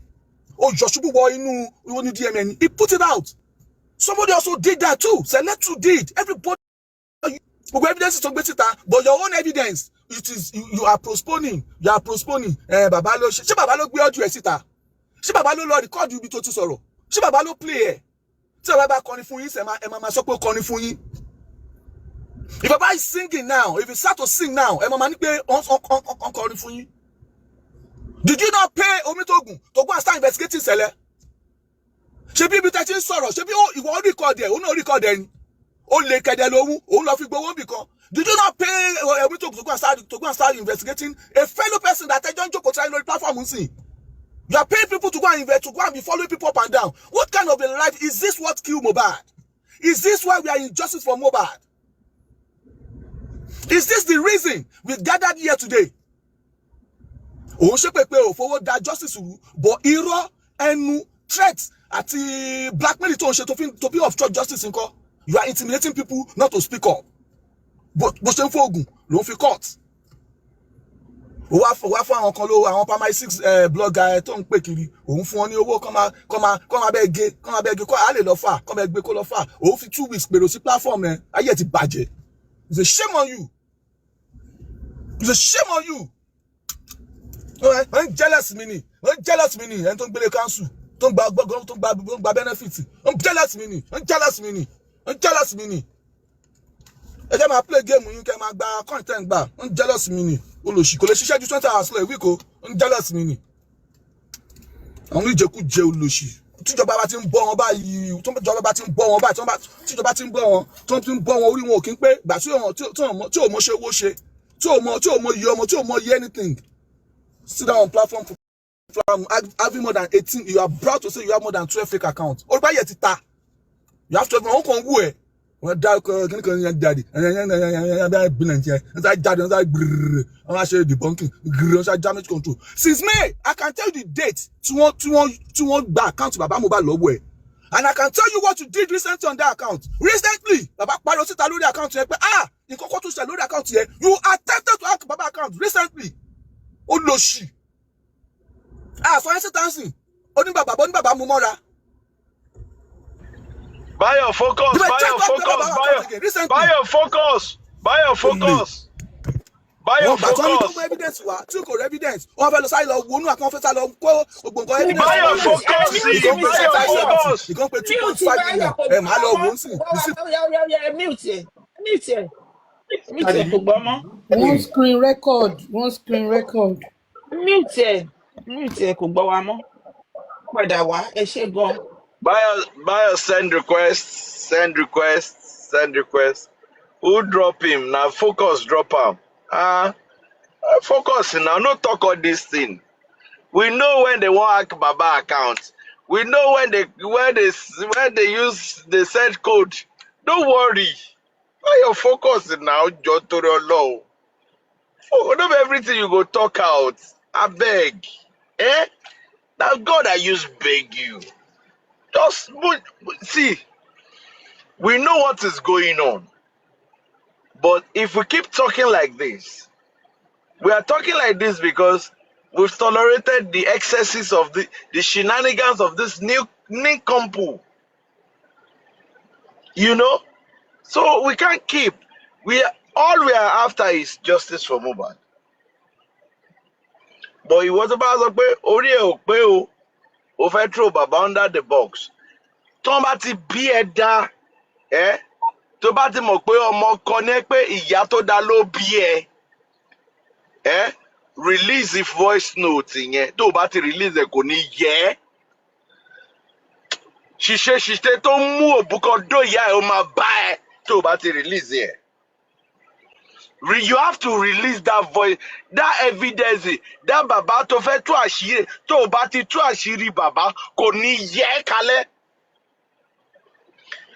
F: Oh, Joshubu boy inu DMN. He put it out. Somebody also did that too. Select who did. Everybody. Evidence is but your own evidence. It is you are postponing. Babalo. Ṣé Babalo gbé audio ẹ̀ síta. Ṣé Babalo lọ record you bí tó ti sọ̀rọ̀. Ṣé Babalo play ẹ̀. Tí Baba kọrin fún yín ṣe máa sọ pé kọrin fún yín. If Baba is singing now, if he start to sing now, máa ní pé on kọrin fún yín. Did you not pay Omitogun to go and start investigating Sele? Ṣé bí ibi tẹ́ ti ń sọ̀rọ̀, ṣé bí ìwọ record ẹ̀, òun náà record ẹ̀ ni. Ó lè kẹ̀dẹ̀ lóhun, òun lọ fi gbowó bì kan. Did you not pay to go and start investigating a fellow person that I don't joke on the platform? You are paying people to go and be following people up and down. What kind of a life is this? What killed Mohbad? Is this why we are in justice for Mohbad? Is this the reason we gathered here today? Oh, forward that justice, but irọ́ ẹnu threats at blackmail to be of justice in court. You are intimidating people not to speak up. But ṣe ń fògùn ló ń fi court. wá fún àwọn kan lówó àwọn pamai 6 blogger tó ń pè kiri òun fún wọn ní owó kọ́ máa bẹ́ẹ̀ gé kọ́ á lè lọ fà kọ́ máa gbé kó lọ fà òun fi 2 weeks pèrò sí platform ẹ̀ ayé ti bàjẹ́. It's a shame on you. It's a shame on you. Wọ́n jealous mi ni ẹni tó ń gbélé council tó ń gba benefit wọ́n jealous mi ni ẹ jẹ́ máa play game yín kẹ́ máa gba content gbà wọ́n jealous mi ni olóṣì kò lè ṣiṣẹ́ ju 20 hours lọ ìwíkò wọ́n jealous mi ni àwọn ìjẹkújẹ olóṣì tíjọba bá ti ń bọ́ wọn báyìí tíjọba ti ń bọ́ wọn orí wọn ò kí ń pé gbà tí ò mọ ṣe owó ṣe tí ò mọ iye ọmọ tí ò mọ iye anything sit down on platform having more than 18 you are proud to say you have more than 12 fake accounts orí báyìí ti ta you have 12 wọn kàn wú ẹ wọn dá kíní kan yẹn jáde bí nàìjíríà wọn sá jáde wọn sá gbìrìrì wọn sá ṣe debunking gbìrìrì wọn sá damage control since May I can tell you the date tí wọ́n gba account baba Mohbad lọ́wọ́ ẹ̀ and I can tell you what you did recently on that account baba pariwo síta lórí account yẹn pé nǹkan kan tún ṣe lórí account yẹn you attempted to hack baba account recently ó lọ sí for instance oníbàbà mú mọ́ra.
G: Bayo, focus. Bayo, focus.
F: Evidence wa tí kò evidence wọ́n fẹ́ lọ sáyé lọ wọnú àkàn fẹ́ sá lọ kó gbogbo nǹkan evidence.
G: Bayo, focus.
F: Ìkan pé 2.5 million máa lọ wọ́n sí.
H: Mute kò gbọ́ mọ́.
E: One screen record.
H: Mute kò gbọ́ wa mọ́. Padà wá ẹ ṣé gan.
G: Bayo, send request. Who drop him? Now focus, drop him. Focus now, no talk all this thing. We know when they want hack Baba account. We know when they use the set code. Don't worry. Bayo, focus now, Jotoro low. Not everything you go talk out. I beg. Now God I use beg you. Just see, we know what is going on. But if we keep talking like this, we are talking like this because we've tolerated the excesses of the shenanigans of this new nincompoop. You know? So we can't keep. All we are after is justice for Mohbad. But it was about throw Baba under the box. Tó bá ti bí ẹ̀dá tó bá ti mọ̀ pé ọmọ kan ní pé ìyá tó dá ló bí release the voice note yẹn tó bá ti release ẹ̀ kò ní yẹ ṣiṣẹ́ tó mú òbúkọ dó ìyá ẹ̀ ó máa bá ẹ tó bá ti release ẹ̀. You have to release that voice, that evidence, that baba tó fẹ́ tú àṣírí tó bá ti tú àṣírí baba kò ní yẹ kalẹ̀.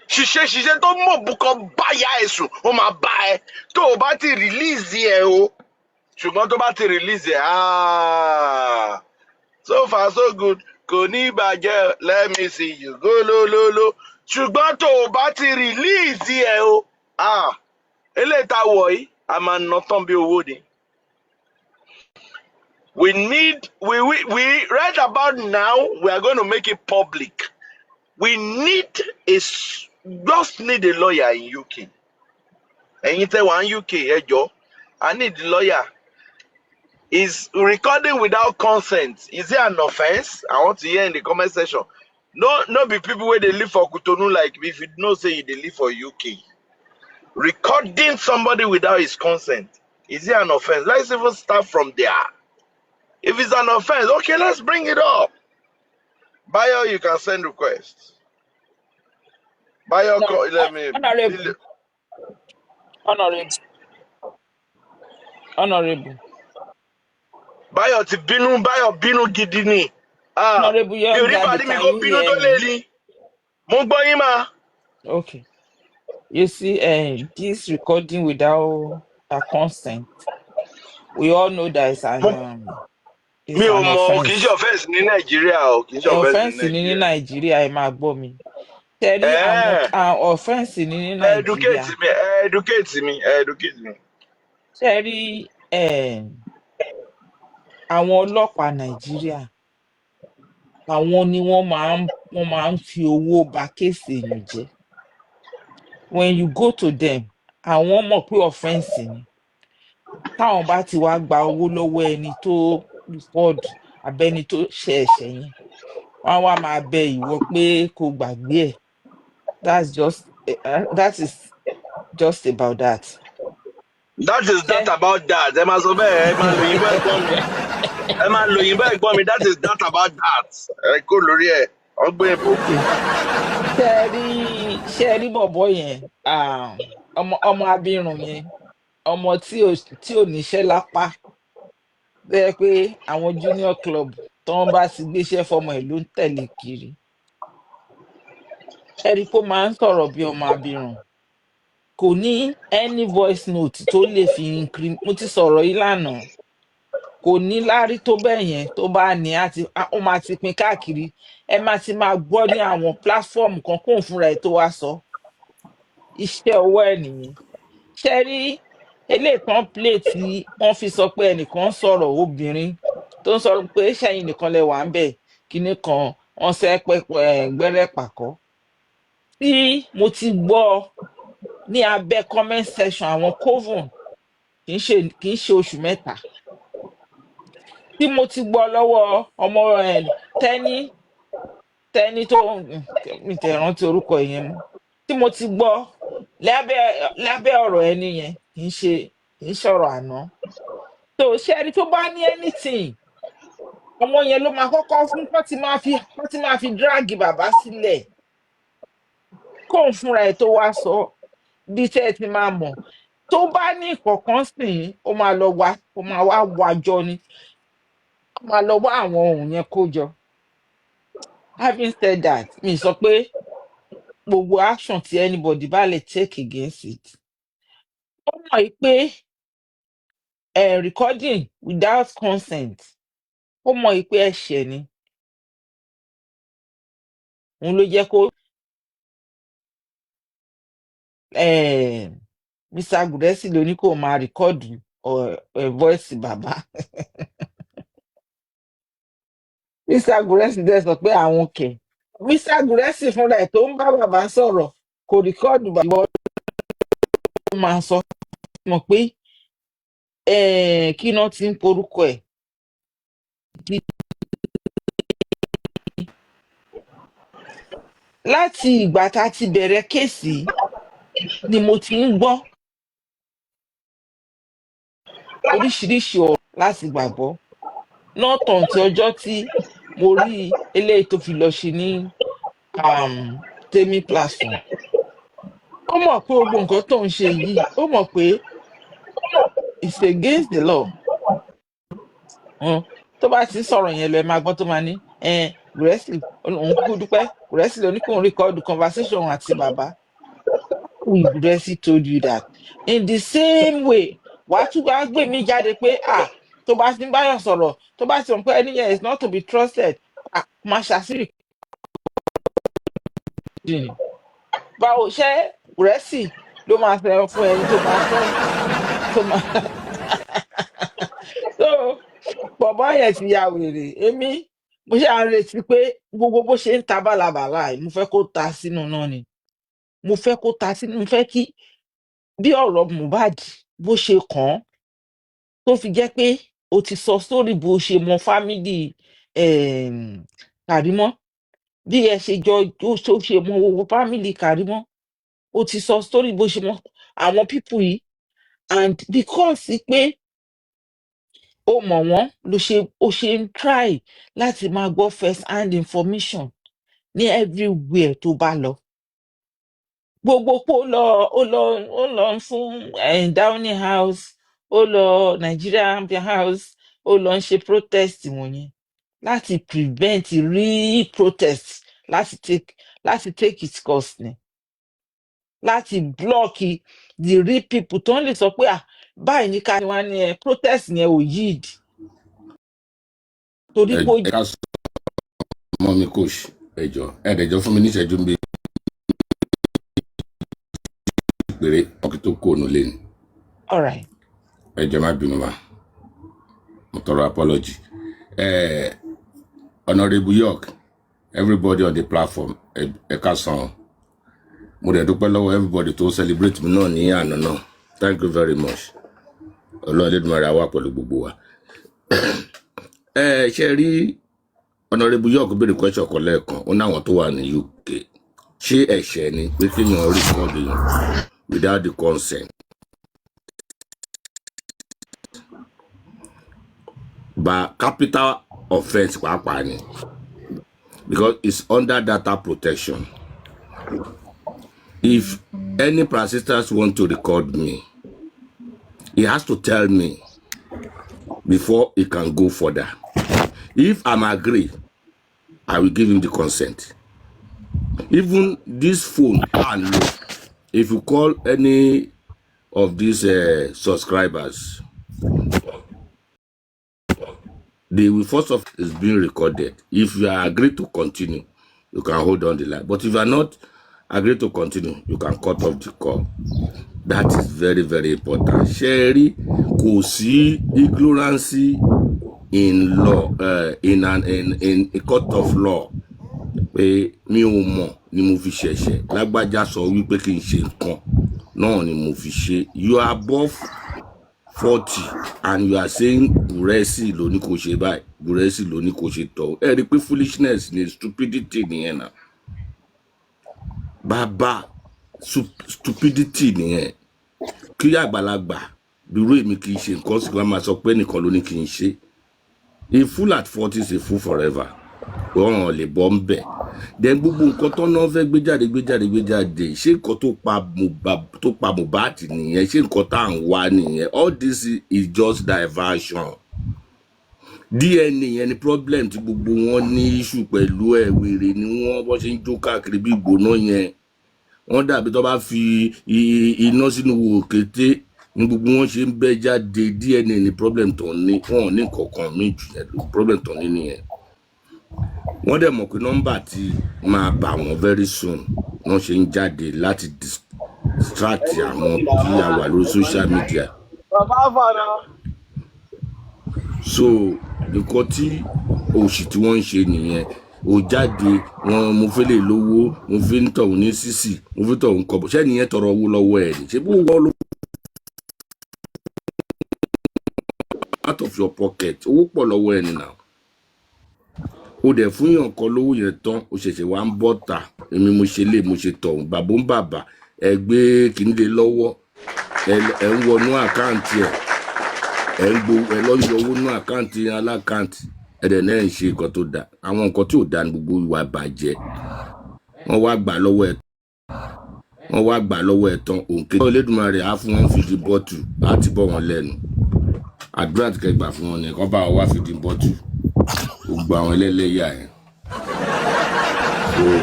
G: Ṣiṣẹ́ tó mọ̀ bùkọ́ báyà ẹ̀sùn ó máa bá ẹ tó bá ti release ẹ o. Ṣùgbọ́n tó bá ti release ẹ so far so good kò ní bàjẹ́ let me see you go lo. Ṣùgbọ́n tó bá ti release ẹ o eléyìí tá wọ̀ yìí. I'm not on be owó. We right about now we are going to make it public. We just need a lawyer in UK. Ẹ̀yin tẹ́ wà in UK ẹjọ́. I need a lawyer. Is recording without consent. Is it an offense? I want to hear in the comment section. No be people where they live for Cotonou like me. If you don't say they live for UK. Recording somebody without his consent, is it an offense? Let's even start from there. If it's an offense, okay, let's bring it up. Bayo, you can send requests. Bayo,
H: No,
G: let me.
H: Honorable.
G: Bayo ti bínú gidi ni.
H: Honorable, you
G: go bínú tó lé ní. Mo gbọ́ yín mà.
H: Okay. You see, this recording without a consent, we all know that it's an
G: offense. Kì í ṣe offense ní Nàìjíríà o. Kì í ṣe
H: offense ní Nàìjíríà ẹ máa gbọ́ mi. Tẹ́lẹ̀ àwọn offense ní Nàìjíríà.
G: Educate me.
H: Tẹ́lẹ̀ àwọn ọlọ́pàá Nàìjíríà àwọn ni wọ́n máa ń fi owó ba kéèsì èèyàn jẹ́. When you go to them, àwọn mọ̀ pé offence ni. Táwọn bá ti wá gba owó lọ́wọ́ ẹni tó record abẹ́ni tó ṣe ẹ̀ṣẹ̀ yẹn, wọ́n á wá máa bẹ ìwọ pé kó gbàgbé ẹ̀. That is just about that.
G: That is that about that. Ẹ máa sọ bẹ́ẹ̀, ẹ máa lo òyìnbó ẹ̀gbọ́n mi. Ẹ máa lo òyìnbó ẹ̀gbọ́n mi. That is that about that. Ẹ kó lórí ẹ̀, ọgbẹ́ ìbò.
H: Okay. Ṣé ẹ rí bọ̀bọ̀ yẹn, ọmọ abirùn yẹn, ọmọ tí ò níṣẹ́ lápá, bẹ́ẹ̀ pé àwọn junior club tó ń bá ti gbéṣẹ́ fọmọ ẹ̀ ló ń tẹ̀lé kiri. Ẹ rí pé ó máa ń sọ̀rọ̀ bí ọmọ abirùn. Kò ní any voice note tó lè fi mo ti sọ̀rọ̀ yìí lánàá. Kò ní lárí tó bẹ́ẹ̀ yẹn tó bá ní ó máa ti pín káàkiri. Ẹ máa ti máa gbọ́ ní àwọn platform kan kóun fúnra ẹ̀ tó wá sọ. Iṣẹ́ ọwọ́ ẹ̀ nìyẹn. Ṣé rí eléyìí tán play tí wọ́n fi sọ pé ẹnìkan sọ̀rọ̀ obìnrin tó ń sọ pé ṣẹ́yìn nìkan lẹ wà ń bẹ̀ kinní kan wọ́n ṣe gbẹ́rẹ́ pàkọ́. Tí mo ti gbọ́ ní abẹ́ comment section àwọn coven kì í ṣe oṣù mẹ́ta. Tí mo ti gbọ́ lọ́wọ́ ọmọ tẹ́ni tó mi tẹ̀ rántí orúkọ yẹn mú. Tí mo ti gbọ́ lábẹ́ ọ̀rọ̀ ẹni yẹn kì í ṣọ̀rọ̀ àná. So ṣé ẹni tó bá ní anything ọmọ yẹn ló máa kọ́kọ́ fún wọ́n ti máa fi drag bàbá sílẹ̀ kóun fúnra ẹ̀ tó wá sọ bí tẹ́ ẹ ti máa mọ̀. Tó bá ní ìkọ̀kan sìn ó máa wá wájọ ni ó máa lọ wá àwọn ohun yẹn kó jọ. Having said that, mi sọ pé gbogbo action tí anybody bá lè take against it. Ó mọ̀ pé recording without consent ó mọ̀ pé ẹ̀ṣẹ̀ ni. Òun ló jẹ́ kó Mr. Gudesi ló ní kó máa rìkọ́ọ̀dù voice bàbá. Mr. Gudesi dẹ̀ sọ pé àwọn kẹ̀. Mr. Gudesi fúnra ẹ̀ tó ń bá bàbá sọ̀rọ̀ kò rìkọ́ọ̀dù bàbá ó máa sọ mọ̀ pé kí náà ti ń porúkọ ẹ̀. Láti ìgbà tá a ti bẹ̀rẹ̀ kéèsì ni mo ti ń gbọ́ oríṣiríṣi ọ̀rọ̀ láti gbàgbọ́ náà tàn tí ọjọ́ tí mo rí eléyìí tó fi lọ ṣe ní tèmi platform. Ó mọ̀ pé gbogbo nǹkan tó ń ṣe yìí ó mọ̀ pé it's against the law. Tó bá ti sọ̀rọ̀ yẹn lọ ẹ máa gbọ́ tó máa ní Guresi òun kúkú dúpẹ́ Guresi ló ní kóun record conversation àti bàbá. Guresi told you that in the same way wàá tún wá gbé mi jáde pé tó bá ti ń báyọ̀ sọ̀rọ̀ tó bá ti mọ̀ pé ẹni yẹn is not to be trusted máa ṣàṣírí. Báwo ṣe Guresi ló máa fẹ́ fún ẹni tó máa fẹ́ tó máa so bọ̀bọ́ yẹn ti ya wèrè. Èmi mo ṣe à ń retí pé gbogbo bó ṣe ń ta bàlàbàlà mo fẹ́ kó ta sínú náà ni. Mo fẹ́ kó ta sínú mo fẹ́ kí bí ọ̀rọ̀ Mohbad bó ṣe kàn án tó fi jẹ́ pé o ti sọ sórí bó ṣe mọ fámìlì Kàrímọ́ bí ẹ ṣe jọ tó ṣe mọ owó fámìlì Kàrímọ́ o ti sọ sórí bó ṣe mọ àwọn pípù yìí and because pé ó mọ̀ wọ́n ó ṣe ń try láti máa gbọ́ first hand information ní everywhere tó bá lọ. Gbogbo pé ó lọ fún Downing House ó lọ Nigerian House ó lọ ń ṣe protest wọ̀nyẹn láti prevent real protest láti take its course ni láti block the real people tó ń lè sọ pé báyìí ní ká wá ní protest yẹn ò yield torí pé
I: ẹ ká sọ ọmọ mi coach ẹjọ fún mi níṣẹ́jú bí péré ọkì tó kó ònú lẹ́nu.
H: All right.
I: Ẹjọ má bínú wa Motoro apology. Honorable York, everybody on the platform, Ekason. Mo dẹ̀ dúpẹ́ lọ́wọ́ everybody tó celebrate mi náà ní àná náà. Thank you very much. Ọlọ́run Elédùmarè á wà pẹ̀lú gbogbo wa. Ṣé rí Honorable York béèrè question kan lẹ́ẹ̀kan, ó náwọn tó wà ní UK. Ṣé ẹ̀ṣẹ̀ ni pé kéèyàn record yẹn without the consent? But capital offense pàápàá ni, because it's under data protection. If any parasiters want to record me, he has to tell me before he can go further. If I'm agree, I will give him the consent. Even this phone, if you call any of these subscribers, they will first of all is being recorded. If you are agree to continue, you can hold on the line. But if you are not agree to continue, you can cut off the call. That is very, very important. Sherry, kò sí ignorance in law, in a court of law. Pé mi ò mọ̀ ni mo fi ṣẹ̀ṣẹ̀. Lágbájá sọ wípé kí n ṣe nǹkan náà ni mo fi ṣe. You are above 40 and you are saying Guresi ló ní kò ṣe báyìí, Guresi ló ní kò ṣe tọ̀. Ẹ rí pé foolishness ni, stupidity nìyẹn náà. Bàbá stupidity nìyẹn. Kí àgbàlagbà dúró èmi kì í ṣe nǹkan sì máa sọ pé nìkan ló ní kì í ṣe. A fool at 40 is a fool forever. Wọ́n lè bọ́ ń bẹ̀. Then gbogbo nǹkan tó náà fẹ́ gbé jáde. Ṣé nǹkan tó pa Mohbad nìyẹn? Ṣé nǹkan tá à ń wá nìyẹn? All this is just diversion. DNA yẹn ni problem tí gbogbo wọn ní issue pẹ̀lú ẹ̀. Wèrè ni wọ́n bọ́ ṣe ń jó káàkiri bí ìgbóná yẹn. Wọ́n dàbí tó bá fi iná sínú òkété ní gbogbo wọn ṣe ń bẹ́ jáde. DNA ni problem tó ní. Wọ́n ní nǹkan míì jù yẹn lọ. Problem tó ní nìyẹn. Wọ́n dẹ̀ mọ̀ pé nọ́mbà tí máa bà wọ́n very soon wọ́n ṣe ń jáde láti distract àwọn tí a wà lórí social media. So nǹkan tí òṣì tí wọ́n ń ṣe nìyẹn. Ó jáde wọn mo fẹ́ lè lówó, mo fi ń tọ̀hún ní sísì, mo fi tọ̀hún kọ̀ bọ̀. Ṣé nìyẹn tọrọ owó lọ́wọ́ ẹ̀ ni? Ṣé bó wọ́n ló out of your pocket? Owó pọ̀ lọ́wọ́ ẹ̀ ni now. Ó dẹ̀ fún yàn kan lówó yẹn tán, ó ṣẹ̀ṣẹ̀ wá ń bọ́ta. Èmi mo ṣe lè mo ṣe tọ̀hún. Bàbá ń bàbá ẹ gbé kìíní lé lọ́wọ́. Ẹ ń wọnú àkáǹtì ẹ̀. Ẹ ń gbó ẹ lọ yọ owó nú àkáǹtì alákáǹtì. Ẹ dẹ̀ náà ń ṣe nǹkan tó dáa. Àwọn nǹkan tí ò dáa ní gbogbo ìwà bàjẹ́. Wọ́n wá gbà lọ́wọ́ ẹ̀ tán. Òǹkè Elédùmarè á fún wọn fìdí bọ́tù láti bọ́ wọn lẹ́nu. Àdúrà tí kẹgbà fún wọn nìkan bá wá fìdí bọ́tù. Gbogbo àwọn ẹlẹ́lẹ́yà yẹn.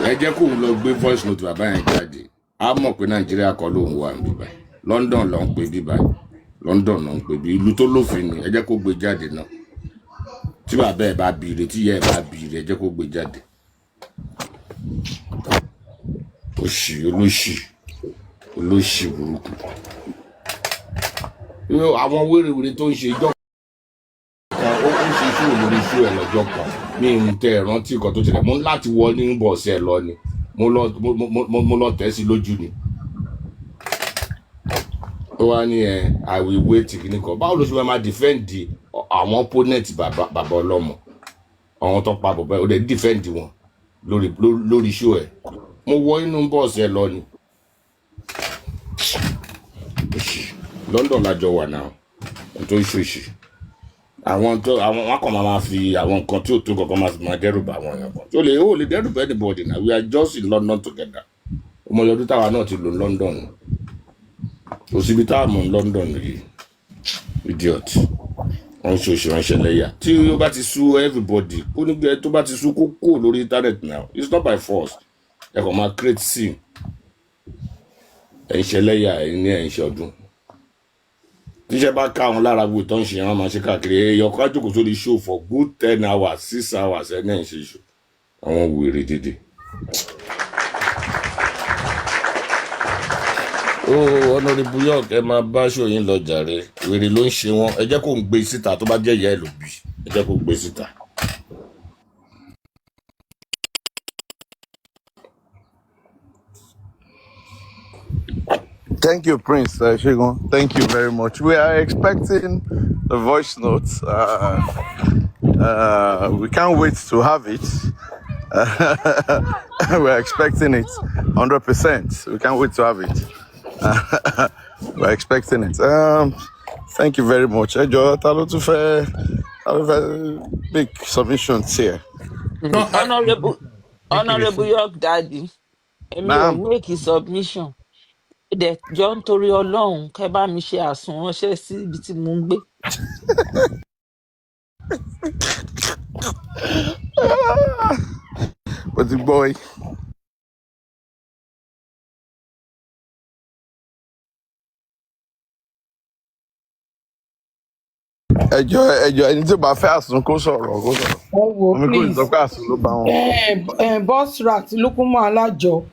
I: Ẹ jẹ́ kó lọ gbé voice note bàbá yẹn jáde. A mọ̀ pé Nàìjíríà kọ́ ló ń wà níbí báyìí. London ló ń pè bí báyìí. London ló ń pè bí ìlú tó lófin ni. Ẹ jẹ́ kó gbé jáde náà. Tí bàbá ẹ̀ bá bìrì, tí ìyá ẹ̀ bá bìrì, ẹ jẹ́ kó gbé jáde. Olóṣì burúkú. Àwọn wèrèwèrè tó ń ṣe ìjọ ó ṣe iṣu lórí iṣu ẹ̀ lọ́jọ́ kan. Mi ń tẹ ìrántí nǹkan tó ṣẹlẹ̀. Mo ń láti wọ ní bọ̀ọ̀sì ẹ̀ lọ ni. Mo lọ tẹ̀ sí lójú ni. Ó wá ní I will wait kìíní kan. Báwo ló ṣe máa defend àwọn opponent bàbá ọlọ́mọ? Àwọn tó pa bàbá ó dẹ̀ defend wọn lórí iṣu ẹ̀. Mo wọ inú bọ̀ọ̀sì ẹ̀ lọ ni. London lájọ wà náà. Tó ń ṣòṣì. Àwọn kan máa fi àwọn nǹkan tí ò tó kankan máa fi máa dẹ́rù bá àwọn èèyàn kan. Tí ó lè dẹ́rù bá anybody now. We are just in London together. Ọmọ ọdún táwa náà ti lò London. Òsibí táwa mọ̀ ní London yìí. Idiot. Wọ́n ṣòṣì ránṣẹ́ lẹ́yà. Tí ó bá ti sú everybody, ó ní gbé tó bá ti sú kókó lórí internet now. It's not by force. Ẹ kàn máa create scene. Ẹ ń ṣe lẹ́yà ẹ ní ẹ̀ ń ṣe ọdún. Tíṣẹ́ bá ká àwọn lára gbogbo tó ń ṣe wọn máa ṣe káàkiri. Èèyàn kan jókòó sórí show for good 10 hours 6 hours ẹ̀ náà ń ṣe show. Àwọn wèrè dédé. ó Honorable York ẹ máa bá ṣòyìn lọ jàre wèrè ló ń ṣe wọn ẹ jẹ́ kó ń gbé síta tó bá jẹ́ ìyá ẹ̀ ló bí ẹ jẹ́ kó gbé síta.
J: Thank you, Prince Shegun. Thank you very much. We are expecting the voice notes. We can't wait to have it. We're expecting it 100%. We can't wait to have it. We're expecting it. Thank you very much. Big submissions here.
C: No,
H: Honorable York Daddy, èmi ò
J: Ma'am,
H: make a submission. Dẹ̀ jọ ń torí Ọlọ́run kẹ́ bá mi ṣe àsùnránṣẹ́ sí ibi tí mo ń gbé.
J: but the boy. ẹjọ ẹni tí ó bá fẹ́ àsùn kó sọ̀rọ̀ kó sọ̀rọ̀. Omi kò ní sọ
K: Please.
J: pé àsùn ló bá wọn.
K: Boss Rat Lukumo Alajo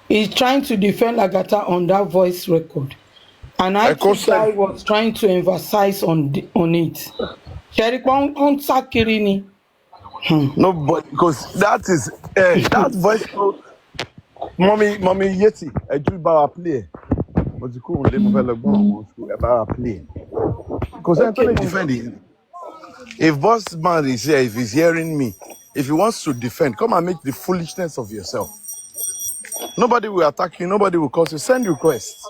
K: is trying to defend Lagata on that voice record. And I think I was trying to emphasize on it. Sherikon on Sakirini.
J: No, but because that is that voice note. Mommy Yeti, I do about play. But the cool let me about play. Because I'm trying to defend it. If boss man is here, if he's hearing me, if he wants to defend, come and make the foolishness of yourself. Nobody will attack you, nobody will cause you. Send requests.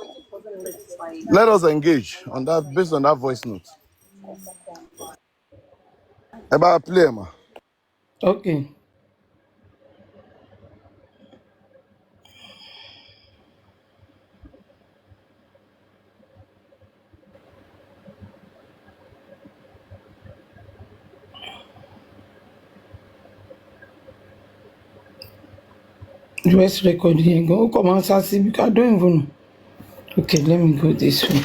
J: Let us engage on that based on that voice note. About play, ma.
K: Okay. Voice record here. Go come on, Sassy, because I don't even know. Okay, let me go this way.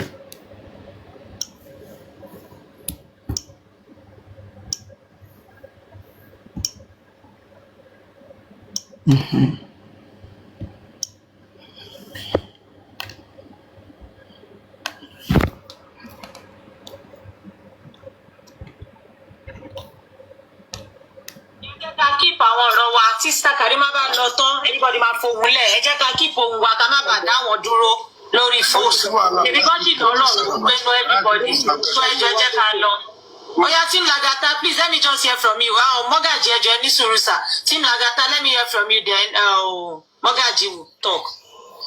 L: Keep àwọn ọ̀rọ̀ wa tí Sister Karima bá lọ tán everybody máa fohùn lẹ̀ ẹ jẹ́ ká keep ohùn wa ká má bàa dá wọn dúró lórí fóònù èmi kan sì lọ́rọ̀ pẹ̀lú everybody tó ẹjọ́ ẹ jẹ́ ká lọ. Oya Team Lagata, please let me just hear from you. Mogaji ẹjọ́ ní sùúrù sir. Team Lagata, let me hear from you then. Mogaji will talk.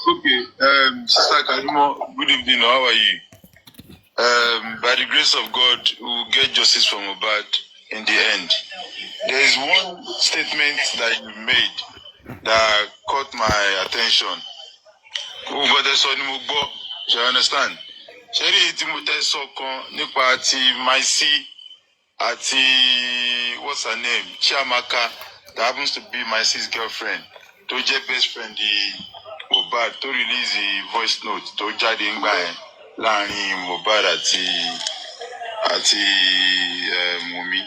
M: Okay, Sister Karima, good evening. How are you? By the grace of God, we will get justice for Mohbad in the end. There is one statement that you made that caught my attention. You understand? Sherry Timothy nípa ti Maisi àti what's her name? Chiamaka, that happens to be Maisi's girlfriend. Tó jẹ́ best friend Mohbad to release the voice note tó jáde ńgbà yẹn láàrin Mohbad àti Wunmi.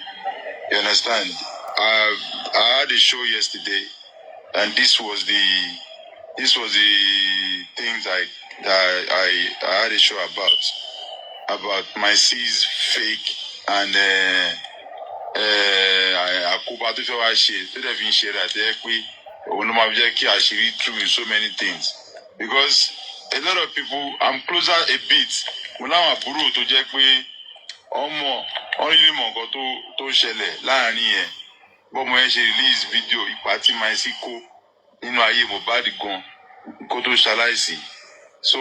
M: You understand? I had a show yesterday, and this was the things I had a show about my C's fake and àkóbá tó fẹ́ wá ṣe tó dẹ̀ fi ń ṣe rà tẹ́ pé òun ló máa jẹ́ kí àṣírí true in so many things because a lot of people I'm closer a bit mo láwọn àbúrò tó jẹ́ pé wọ́n rí mọ̀ nǹkan tó ṣẹlẹ̀ láàrin yẹn bọ́mọ yẹn ṣe release video ipa tí máa sí kó nínú ayé Mohbad gan kó tó ṣaláìsí. So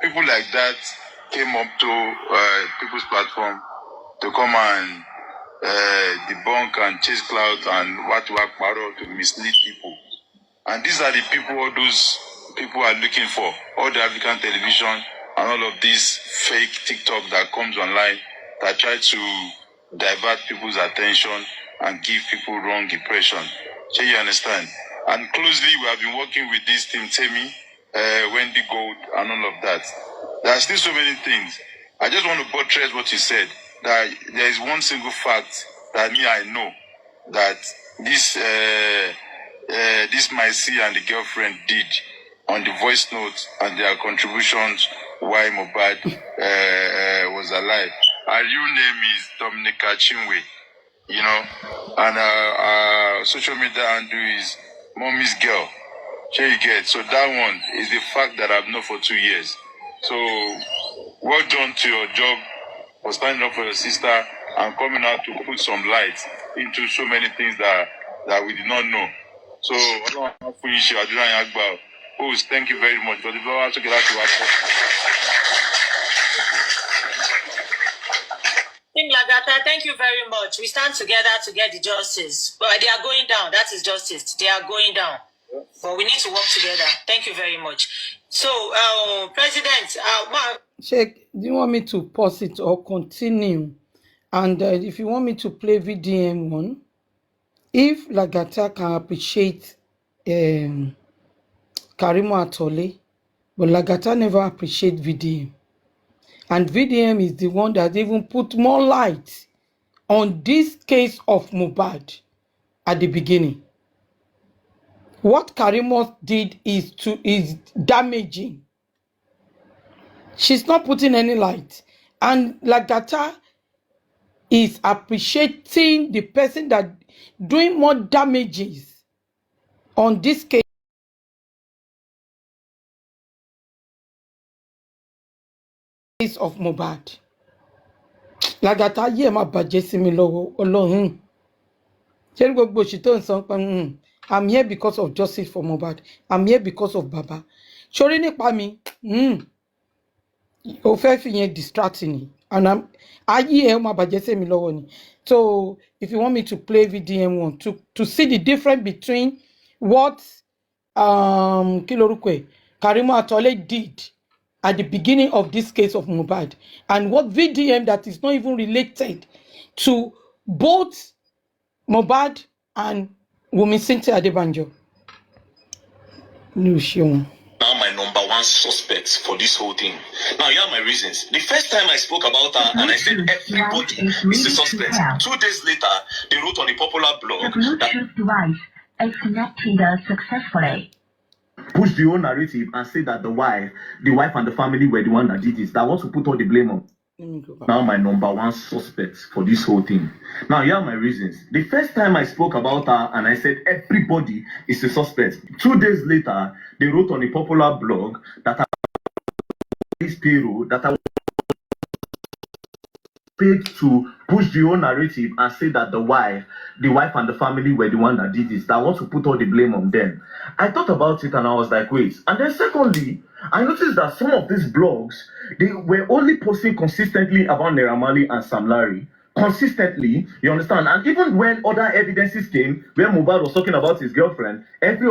M: people like that came up to people's platform to come and debunk and chase clout and what paro to mislead people. And these are the people all those people are looking for, all the African television and all of this fake TikTok that comes online that try to divert people's attention and give people wrong impression. So you understand? And closely we have been working with this team, Temi, Wendy Gold, and all of that. There are still so many things. I just want to buttress what you said, that there is one single fact that I know, that this Maisi and the girlfriend did on the voice notes and their contributions why Mohbad was alive. Our real name is Dominica Chinwe, you know, and our social media handle is Mommy's Girl. Here you get. So that one is the fact that I've known for 2 years. So well done to your job for standing up for your sister and coming out to put some light into so many things that we did not know. So thank you very much.
L: Team Lagata, thank you very much. We stand together to get the justice. But they are going down. That is justice. They are going down. But we need to work together. Thank you very much. So, President,
K: Sheikh, do you want me to pause it or continue? And if you want me to play VDM one, if Lagata can appreciate Karimo Atole, but Lagata never appreciate VDM. And VDM is the one that even put more light on this case of Mohbad at the beginning. What Karimo did is damaging. She's not putting any light. And Lagata is appreciating the person that doing more damages on this case of Mohbad. Lagata ye ma bàjẹ́ sí mi lọ́wọ́ Ọlọ́run. Ṣé gbogbo ṣì tó ń sọ pé I'm here because of justice for Mohbad. I'm here because of Baba. Ṣorí nípa mi, ó fẹ́ fi yẹn distracting. And ayé ẹ ma bàjẹ́ sí mi lọ́wọ́ ni. So if you want me to play VDM one to see the difference between what Karimo Atole did at the beginning of this case of Mohbad and what VDM that is not even related to both Mohbad and Wunmi Cynthia Adebanjo.
N: Now my number one suspect for this whole thing. Now here are my reasons. The first time I spoke about her and I said everybody is a suspect. 2 days later, they wrote on a popular blog that
O: device is connected successfully.
A: Push the whole narrative and say that the wife and the family were the one that did this. That wants to put all the blame on. Now my number one suspect for this whole thing. Now here are my reasons. The first time I spoke about her and I said everybody is a suspect. 2 days later, they wrote on a popular blog that this payroll that I paid to push the whole narrative and say that the wife and the family were the one that did this. That wants to put all the blame on them. I thought about it and I was like, wait. And then secondly, I noticed that some of these blogs, they were only posting consistently about Naira Marley and Sam Larry. Consistently, you understand? And even when other evidences came, where Mohbad was talking about his girlfriend,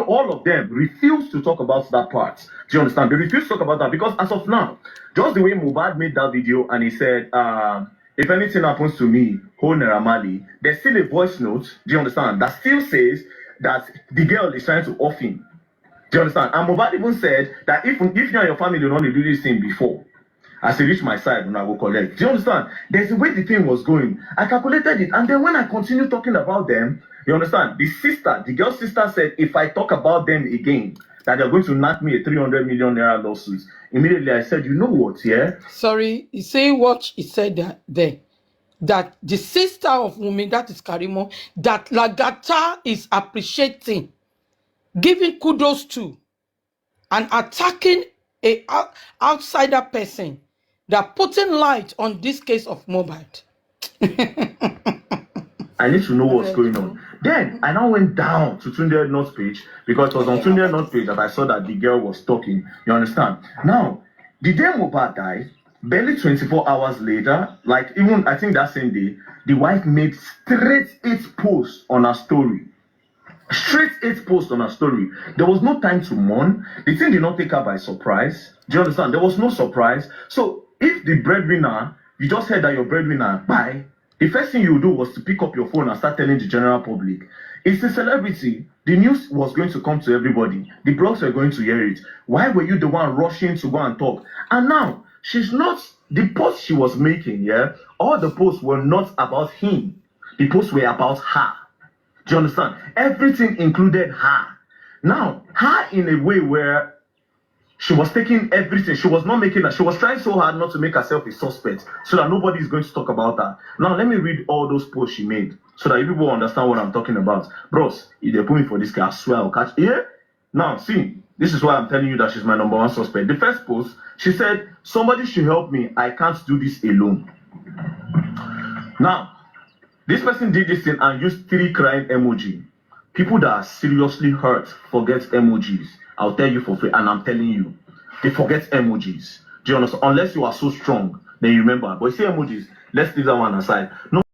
A: all of them refused to talk about that part. Do you understand? They refused to talk about that because as of now, just the way Mohbad made that video and he said, if anything happens to me, hold Naira Marley, there's still a voice note, do you understand, that still says that the girl is trying to off him. Do you understand? And Mohbad even said that if you and your family don't want to do this thing before, as I reach my side, when I go collect. Do you understand? There's the way the thing was going. I calculated it. And then when I continued talking about them, you understand? The girl's sister said, if I talk about them again, that they're going to knock me a 300 million naira lawsuit. Immediately I said, you know what, yeah?
K: Sorry, you say what he said there. That the sister of Wunmi, that is Karimo, that Lagata is appreciating, giving kudos to, and attacking a outsider person that putting light on this case of Mohbad.
A: I need to know what's going on. Then I now went down to Tunde North page because it was on Tunde North page that I saw that the girl was talking. You understand? Now, the day Mohbad died, barely 24 hours later, like even I think that same day, the wife made straight 8 posts on her story. Straight 8 posts on her story. There was no time to mourn. The thing did not take her by surprise. Do you understand? There was no surprise. So if the breadwinner, you just heard that your breadwinner bye, the first thing you do was to pick up your phone and start telling the general public. It's a celebrity. The news was going to come to everybody. The blogs were going to hear it. Why were you the one rushing to go and talk? And now, she's not, the posts she was making, yeah, all the posts were not about him. The posts were about her. Do you understand? Everything included her. Now, her in a way where
P: She was taking everything. She was not making her. She was trying so hard not to make herself a suspect so that nobody is going to talk about her. Now, let me read all those posts she made so that you people understand what I'm talking about. Bros, if they put me for this guy, I swear I'll catch. Yeah? Now, see, this is why I'm telling you that she's my number one suspect. The first post, she said, somebody should help me. I can't do this alone. Now, this person did this thing and used 3 crying emoji. People that are seriously hurt forget emojis. I'll tell you for free, and I'm telling you, they forget emojis. Do you understand? Unless you are so strong, then you remember. But you see emojis, let's leave that one aside. No.